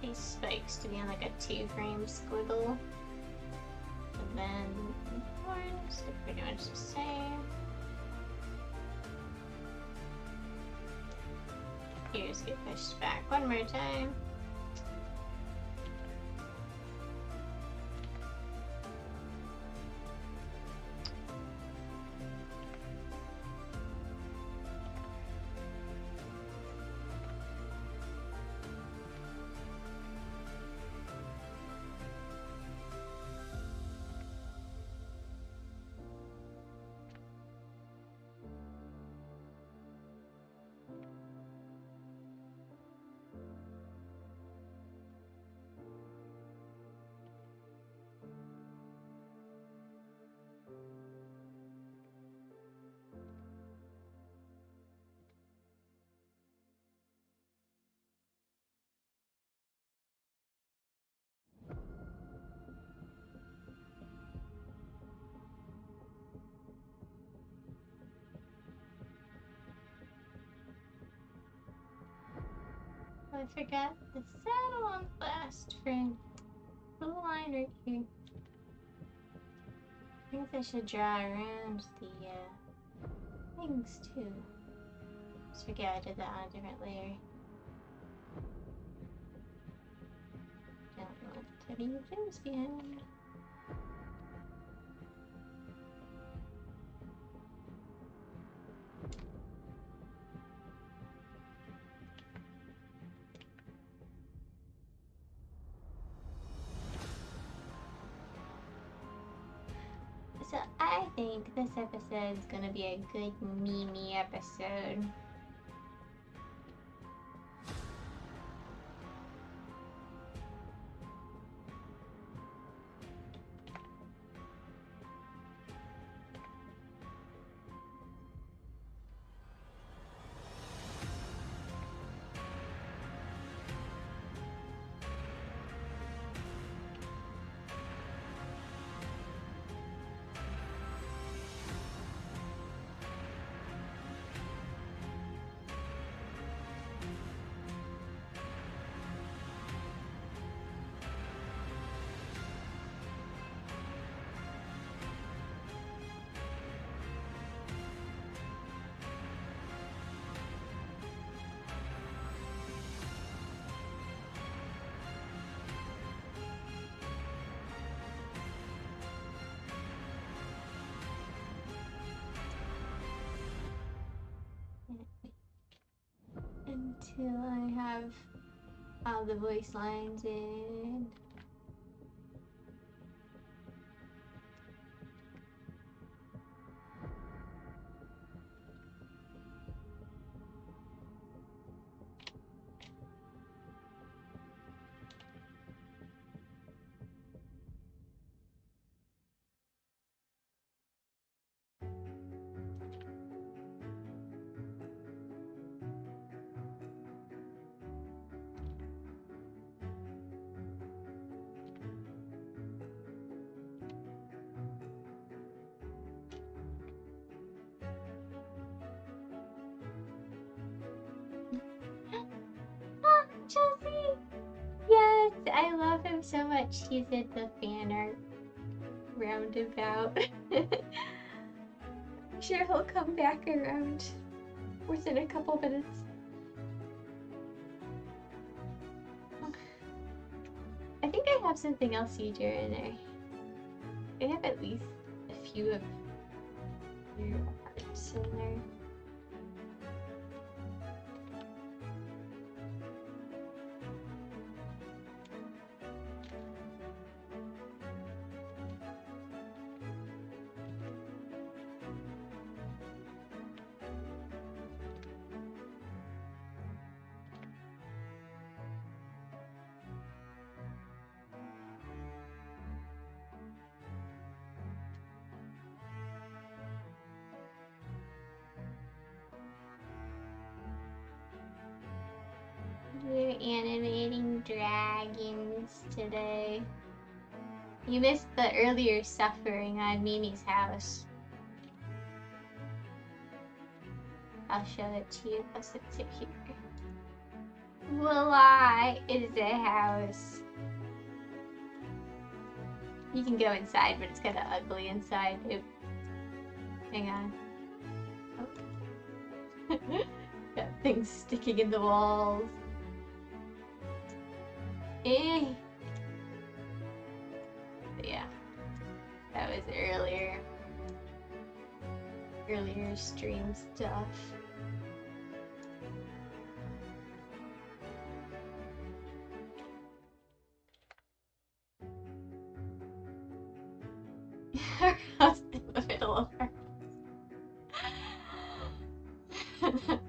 These spikes to be on like a 2-frame squiggle, and then horns are pretty much the same. Ears get pushed back one more time. I forgot the saddle on the last frame. Little line right here. I think I should draw around the wings too. Just forget I did that on a different layer. Don't want Teddy Jones behind. So I think this episode is gonna be a good Mimi episode. till I have all the voice lines in. Oh, Chelsea! Yes, I love him so much. He's in the fan art roundabout. I'm sure he'll come back around within a couple minutes. I think I have something else huger in there. I have at least a few of your arts in there. We're animating dragons today. You missed the earlier suffering on Mimi's house. I'll show it to you. I'll sit here. Voila is the house. You can go inside, but it's kind of ugly inside. Oops. Hang on. Oh. Got things sticking in the walls. Eh. But yeah, that was earlier stream stuff. Her house in the middle of her house.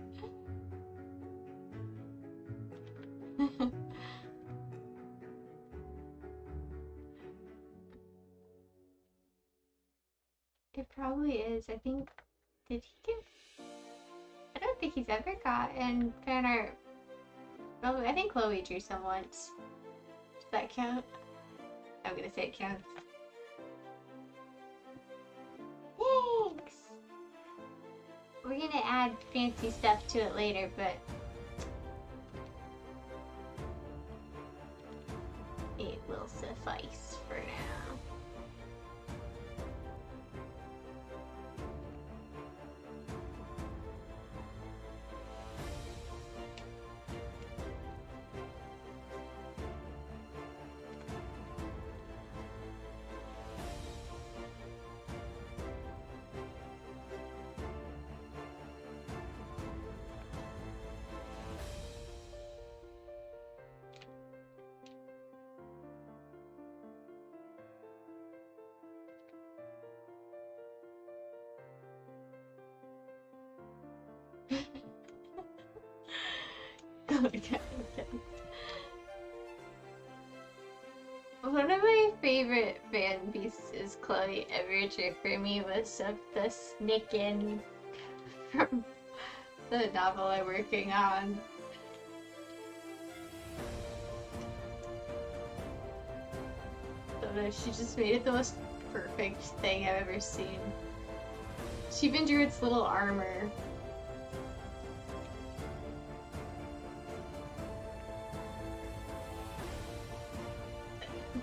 It probably is. I think, did he get? I don't think he's ever gotten fan art. Well, I think Chloe drew some once. Does that count? I'm gonna say it counts. Thanks! We're gonna add fancy stuff to it later, but it will suffice for now. Okay. One of my favorite fan pieces Chloe ever drew for me was of the Snicken from the novel I'm working on. She just made it the most perfect thing I've ever seen. She even drew its little armor.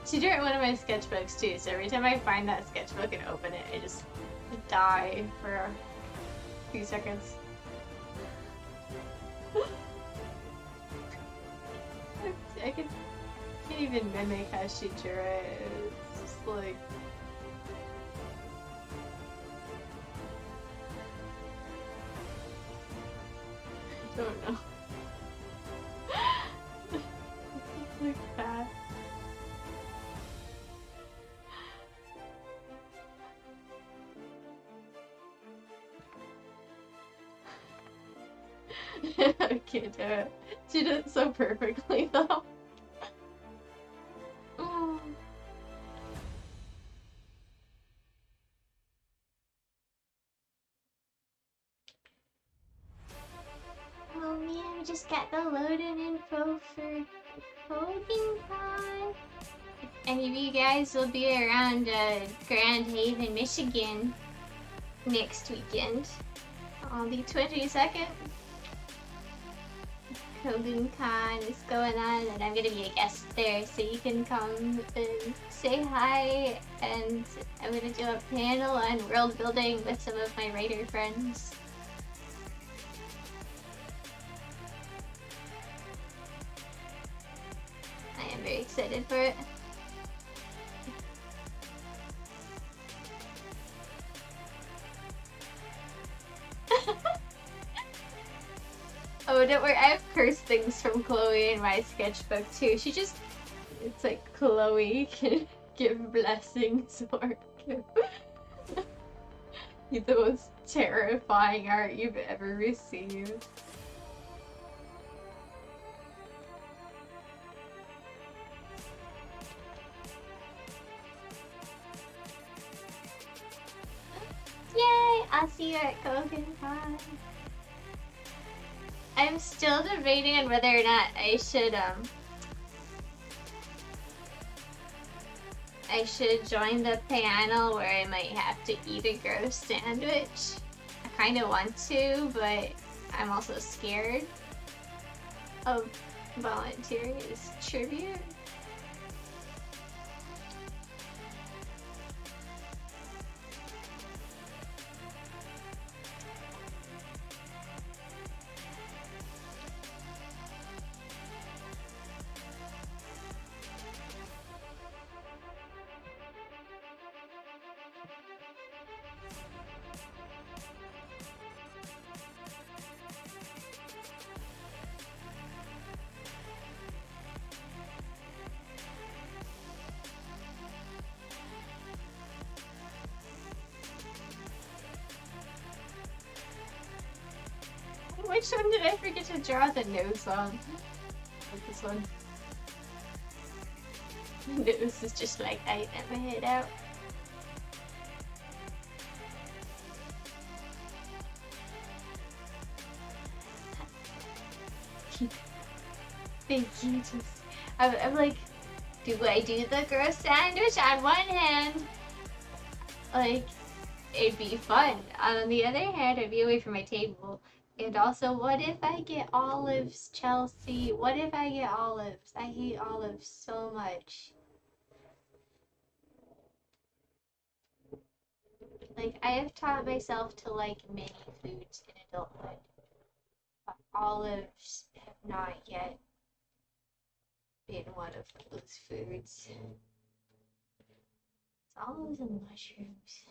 She drew it in one of my sketchbooks too, so every time I find that sketchbook and open it, I just die for a few seconds. I can't even mimic how she drew it. It's just like... I don't know. I can't do it. She did it so perfectly though. Oh. Oh man, we just got the load-in info for Coding Con. If any of you guys will be around Grand Haven, Michigan next weekend on the 22nd, Coding Con is going on and I'm gonna be a guest there, so you can come and say hi, and I'm gonna do a panel on world building with some of my writer friends. I am very excited for it. Oh, don't worry, I have cursed things from Chloe in my sketchbook too. It's like Chloe can give blessings or give the most terrifying art you've ever received. Yay! I'll see you at Kogan Con. I'm still debating on whether or not I should join the panel where I might have to eat a gross sandwich. I kind of want to, but I'm also scared of volunteering as tribute. Which one did I forget to draw the nose on? Like this one. The nose is just like I let my head out. Thank you. I'm like, do I do the gross sandwich on one hand? Like, it'd be fun. On the other hand, I'd be away from my table. And also, what if I get olives, Chelsea? What if I get olives? I hate olives so much. Like, I have taught myself to like many foods in adulthood, but olives have not yet been one of those foods. It's olives and mushrooms.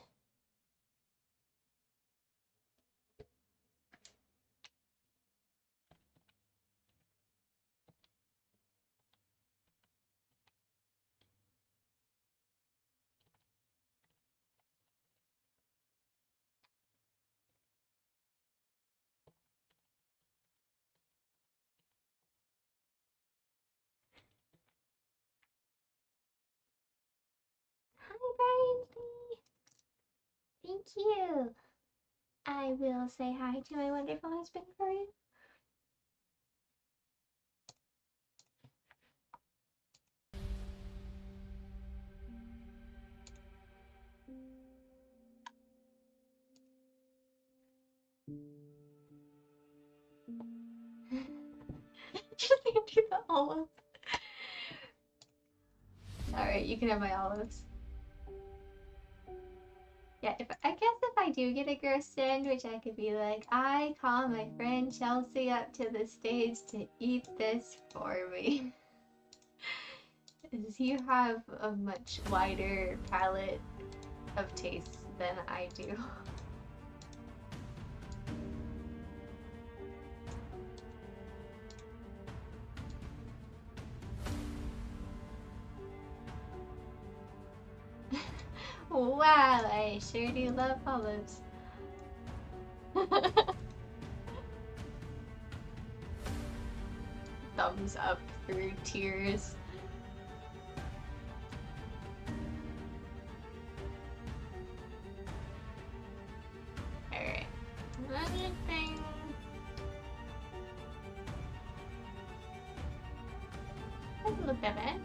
Hi, Brian. Thank you. I will say hi to my wonderful husband for you. Just do the olives. Alright, you can have my olives. Yeah, I guess if I do get a gross sandwich, I could be like, I call my friend Chelsea up to the stage to eat this for me. As you have a much wider palette of tastes than I do. Wow, I sure do love olives. comes up through tears. Alright. Another thing. Doesn't look that bad.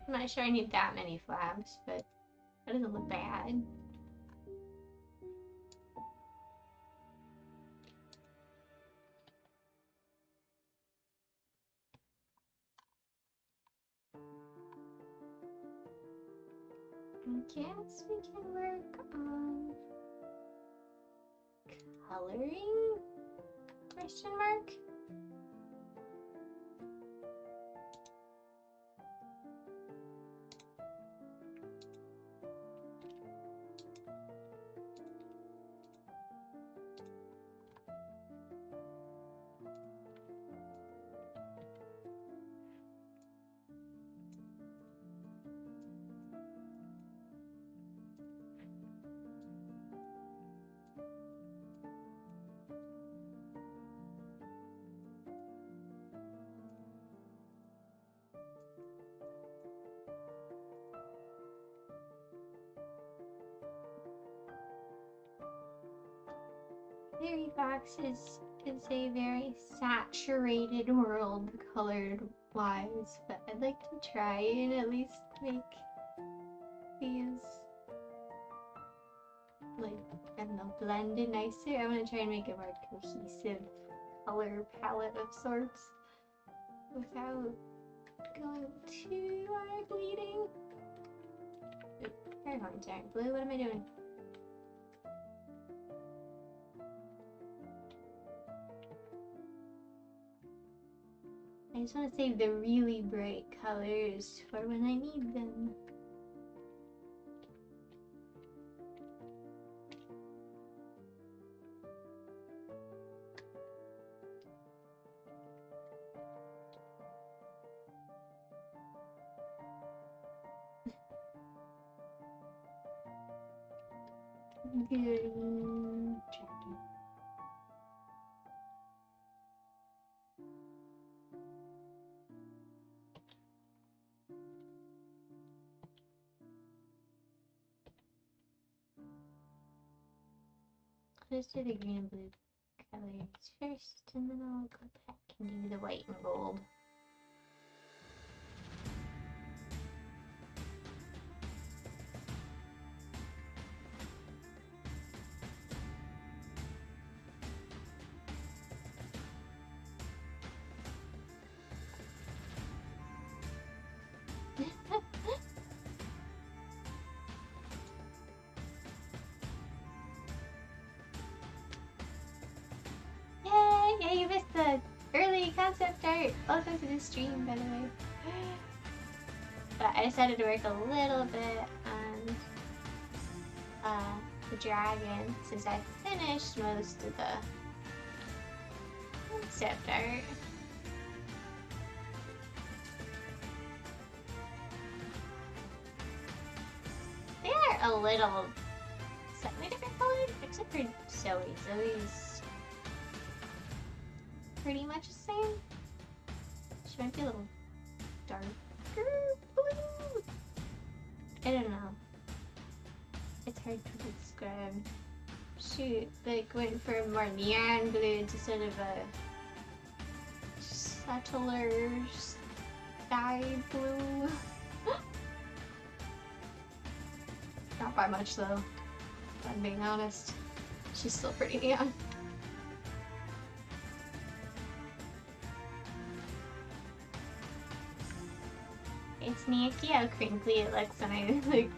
I'm not sure I need that many flaps, but that doesn't look bad. I guess we can work on coloring? Question mark? Fairy Fox is a very saturated world colored wise, but I'd like to try and at least make these like, I don't know, blend in nicer. I want to try and make a more cohesive color palette of sorts without going too bleeding. Oop, hair horns aren't blue. What am I doing? I just want to save the really bright colors for when I need them. Green jacket. Let's do the green and blue colors first, and then I'll go back and do the white and gold. Yeah, you missed the early concept art. Welcome to the stream, by the way. But I decided to work a little bit on the dragon since I finished most of the concept art. They are a little slightly different colored, except for Zoe. Zoe's pretty much the same. She might be a little darker blue. I don't know. It's hard to describe. Shoot, like went from more neon blue to sort of a subtler sky blue. Not by much though, if I'm being honest. She's still pretty neon. It's sneaky how crinkly it looks when I like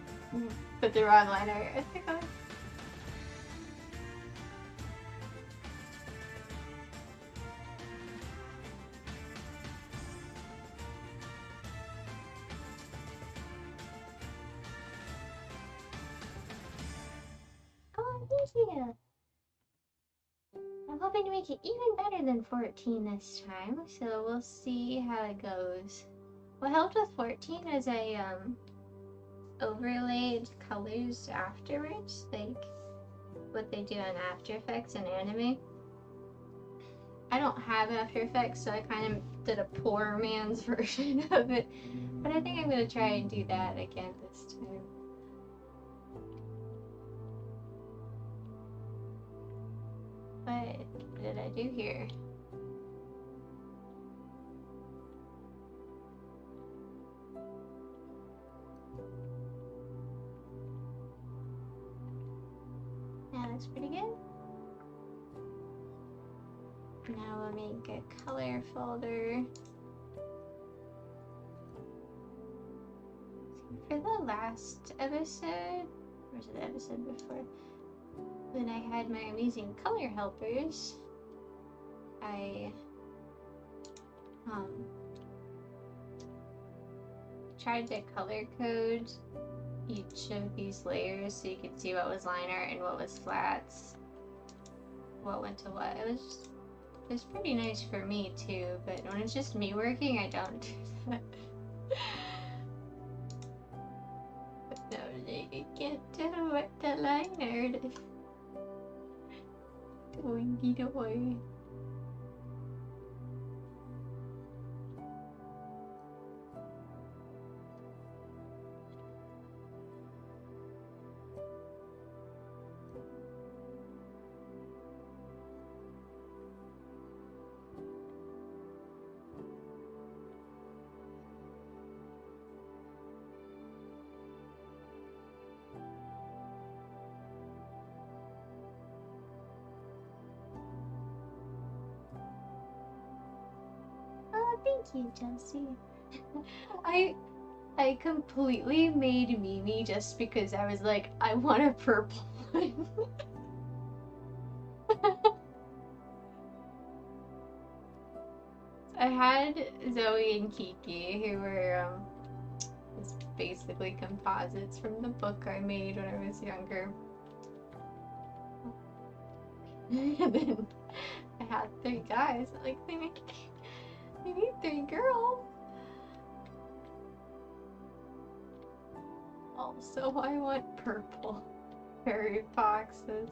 put the wrong liner. Oh, thank you. I'm hoping to make it even better than 14 this time, so we'll see how it goes. What helped with 14 is I overlaid colors afterwards, like what they do in After Effects and anime. I don't have After Effects, so I kind of did a poor man's version of it. But I think I'm gonna try and do that again this time. What did I do here? That looks pretty good. Now we'll make a color folder. For the last episode, or was it the episode before, when I had my amazing color helpers, I tried to color code each of these layers so you could see what was liner and what was flats, what went to what. It was pretty nice for me too, but when it's just me working, I don't do that. But no, I can't tell what the liner is. Doingy doy. Thank you, Chelsea. I completely made Mimi just because I was like, I want a purple one. I had Zoe and Kiki, who were basically composites from the book I made when I was younger. And then I had 3 guys. Like, they need 3 girls. Also, I want purple fairy foxes.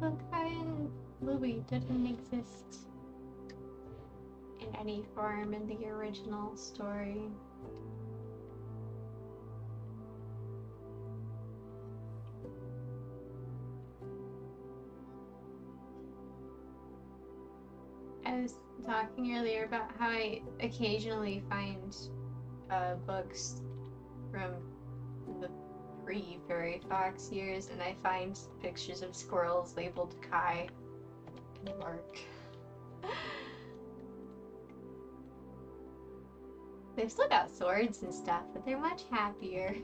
The guy in Louis didn't exist in any form in the original story. I was talking earlier about how I occasionally find books from the pre-Fairy Fox years, and I find pictures of squirrels labeled Kai and Mark. They've still got swords and stuff, but they're much happier.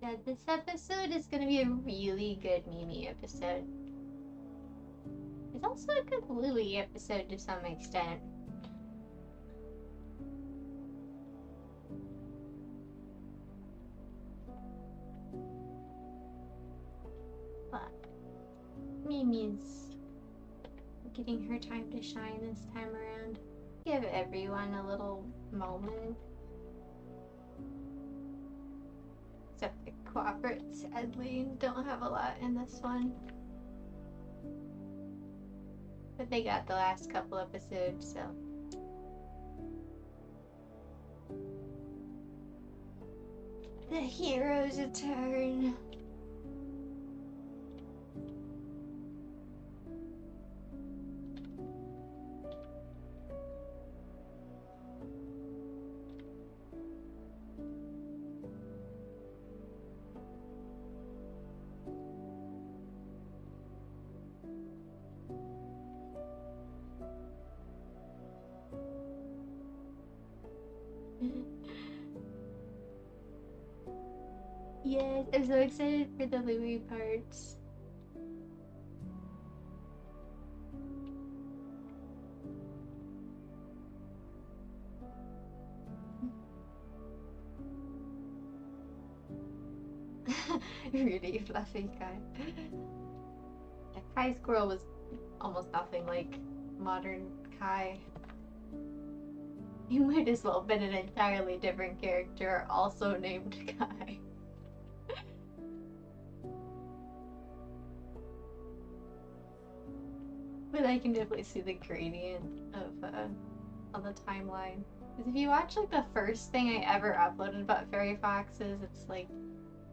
Yeah, this episode is gonna be a really good Mimi episode. It's also a good Louie episode to some extent. But Mimi's getting her time to shine this time around. Give everyone a little moment. Except the cooperates, sadly, don't have a lot in this one. But they got the last couple episodes, so. The hero's return. Yes, I'm so excited for the Louis parts. Really fluffy Kai. Yeah, Kai Squirrel was almost nothing like modern Kai. He might as well have been an entirely different character, also named Kai. But I can definitely see the gradient of on the timeline. Because if you watch like the first thing I ever uploaded about fairy foxes, it's like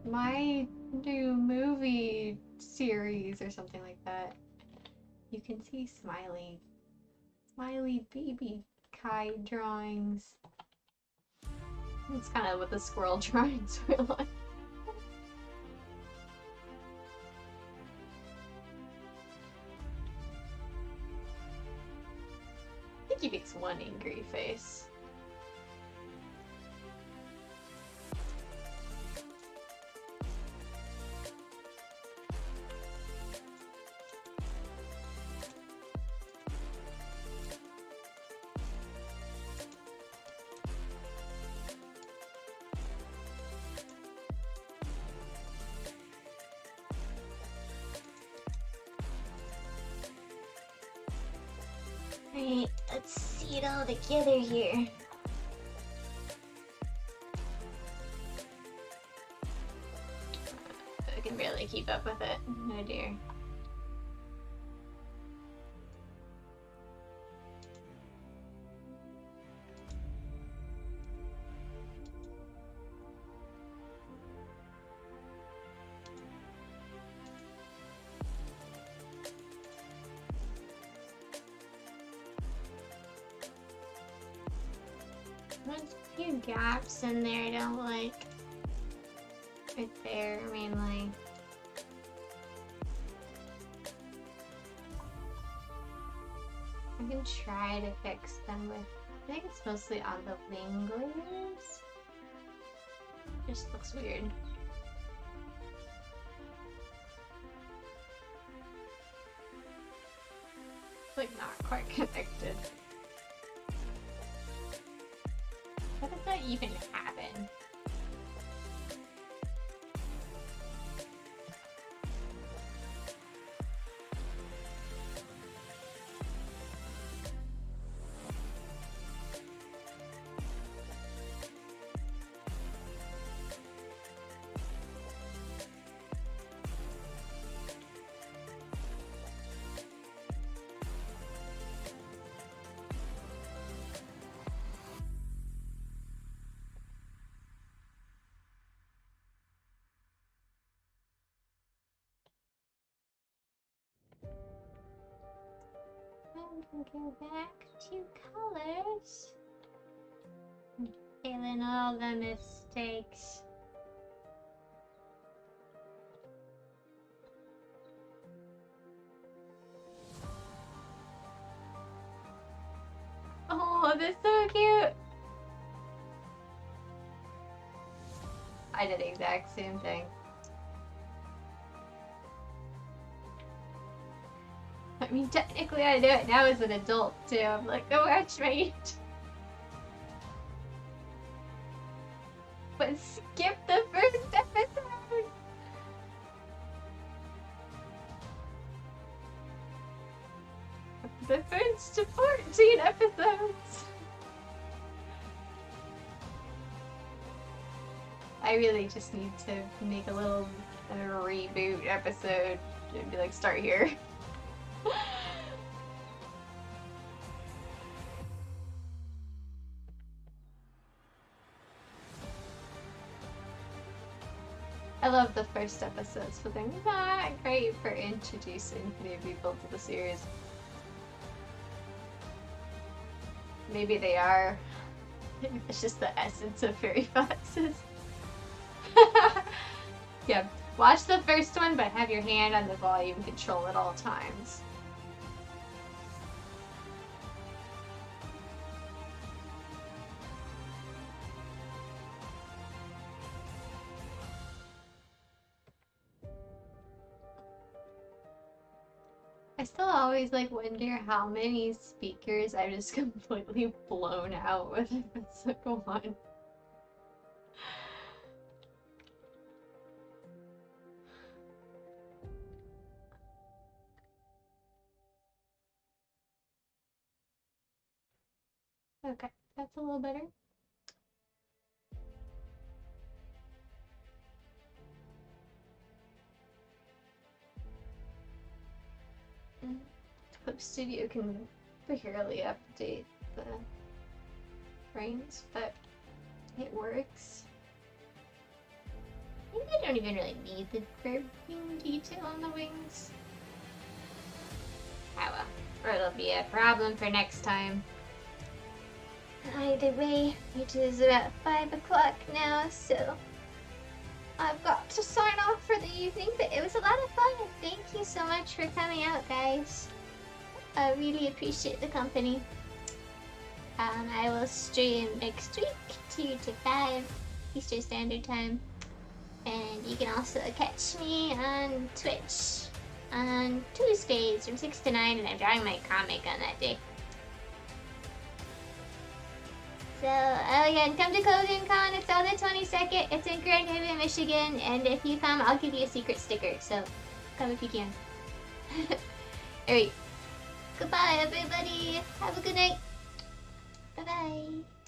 my new movie series or something like that. You can see smiley baby Kai drawings. It's kind of what the squirrel drawings were like. I think he makes one angry face. Alright, let's see it all together here. I can barely keep up with it. Oh dear. There's a few gaps in there I don't like. Right there, mainly. I can try to fix them with, I think it's mostly on the wing layers. Just looks weird. Like not quite connected. How did that even happen? I'm gonna go back to colors. Feeling all the mistakes. Oh, that's so cute! I did the exact same thing. I mean, technically I do it now as an adult too. I'm like, go watch my YouTube. But skip the first episode! The first 14 episodes! I really just need to make a little reboot episode and be like, start here. I love the first episodes, but they're not great for introducing new people to the series. Maybe they are. Maybe it's just the essence of fairy foxes. Yeah, watch the first one, but have your hand on the volume control at all times. still always like wonder how many speakers I've just completely blown out with a physical one. Okay, that's a little better. Clip Studio can barely update the frames, but it works. Maybe I don't even really need the curving detail on the wings. Oh well, or it'll be a problem for next time. Either way, it is about 5 o'clock now, so I've got to sign off for the evening, but it was a lot of fun. Thank you so much for coming out, guys. I really appreciate the company. I will stream next week, 2 to 5 Eastern Standard Time. And you can also catch me on Twitch on Tuesdays from 6 to 9, and I'm drawing my comic on that day. So, again, come to Clothing Con. It's on the 22nd. It's in Grand Haven, Michigan. And if you come, I'll give you a secret sticker. So, come if you can. Alright. Goodbye, everybody. Have a good night. Bye-bye.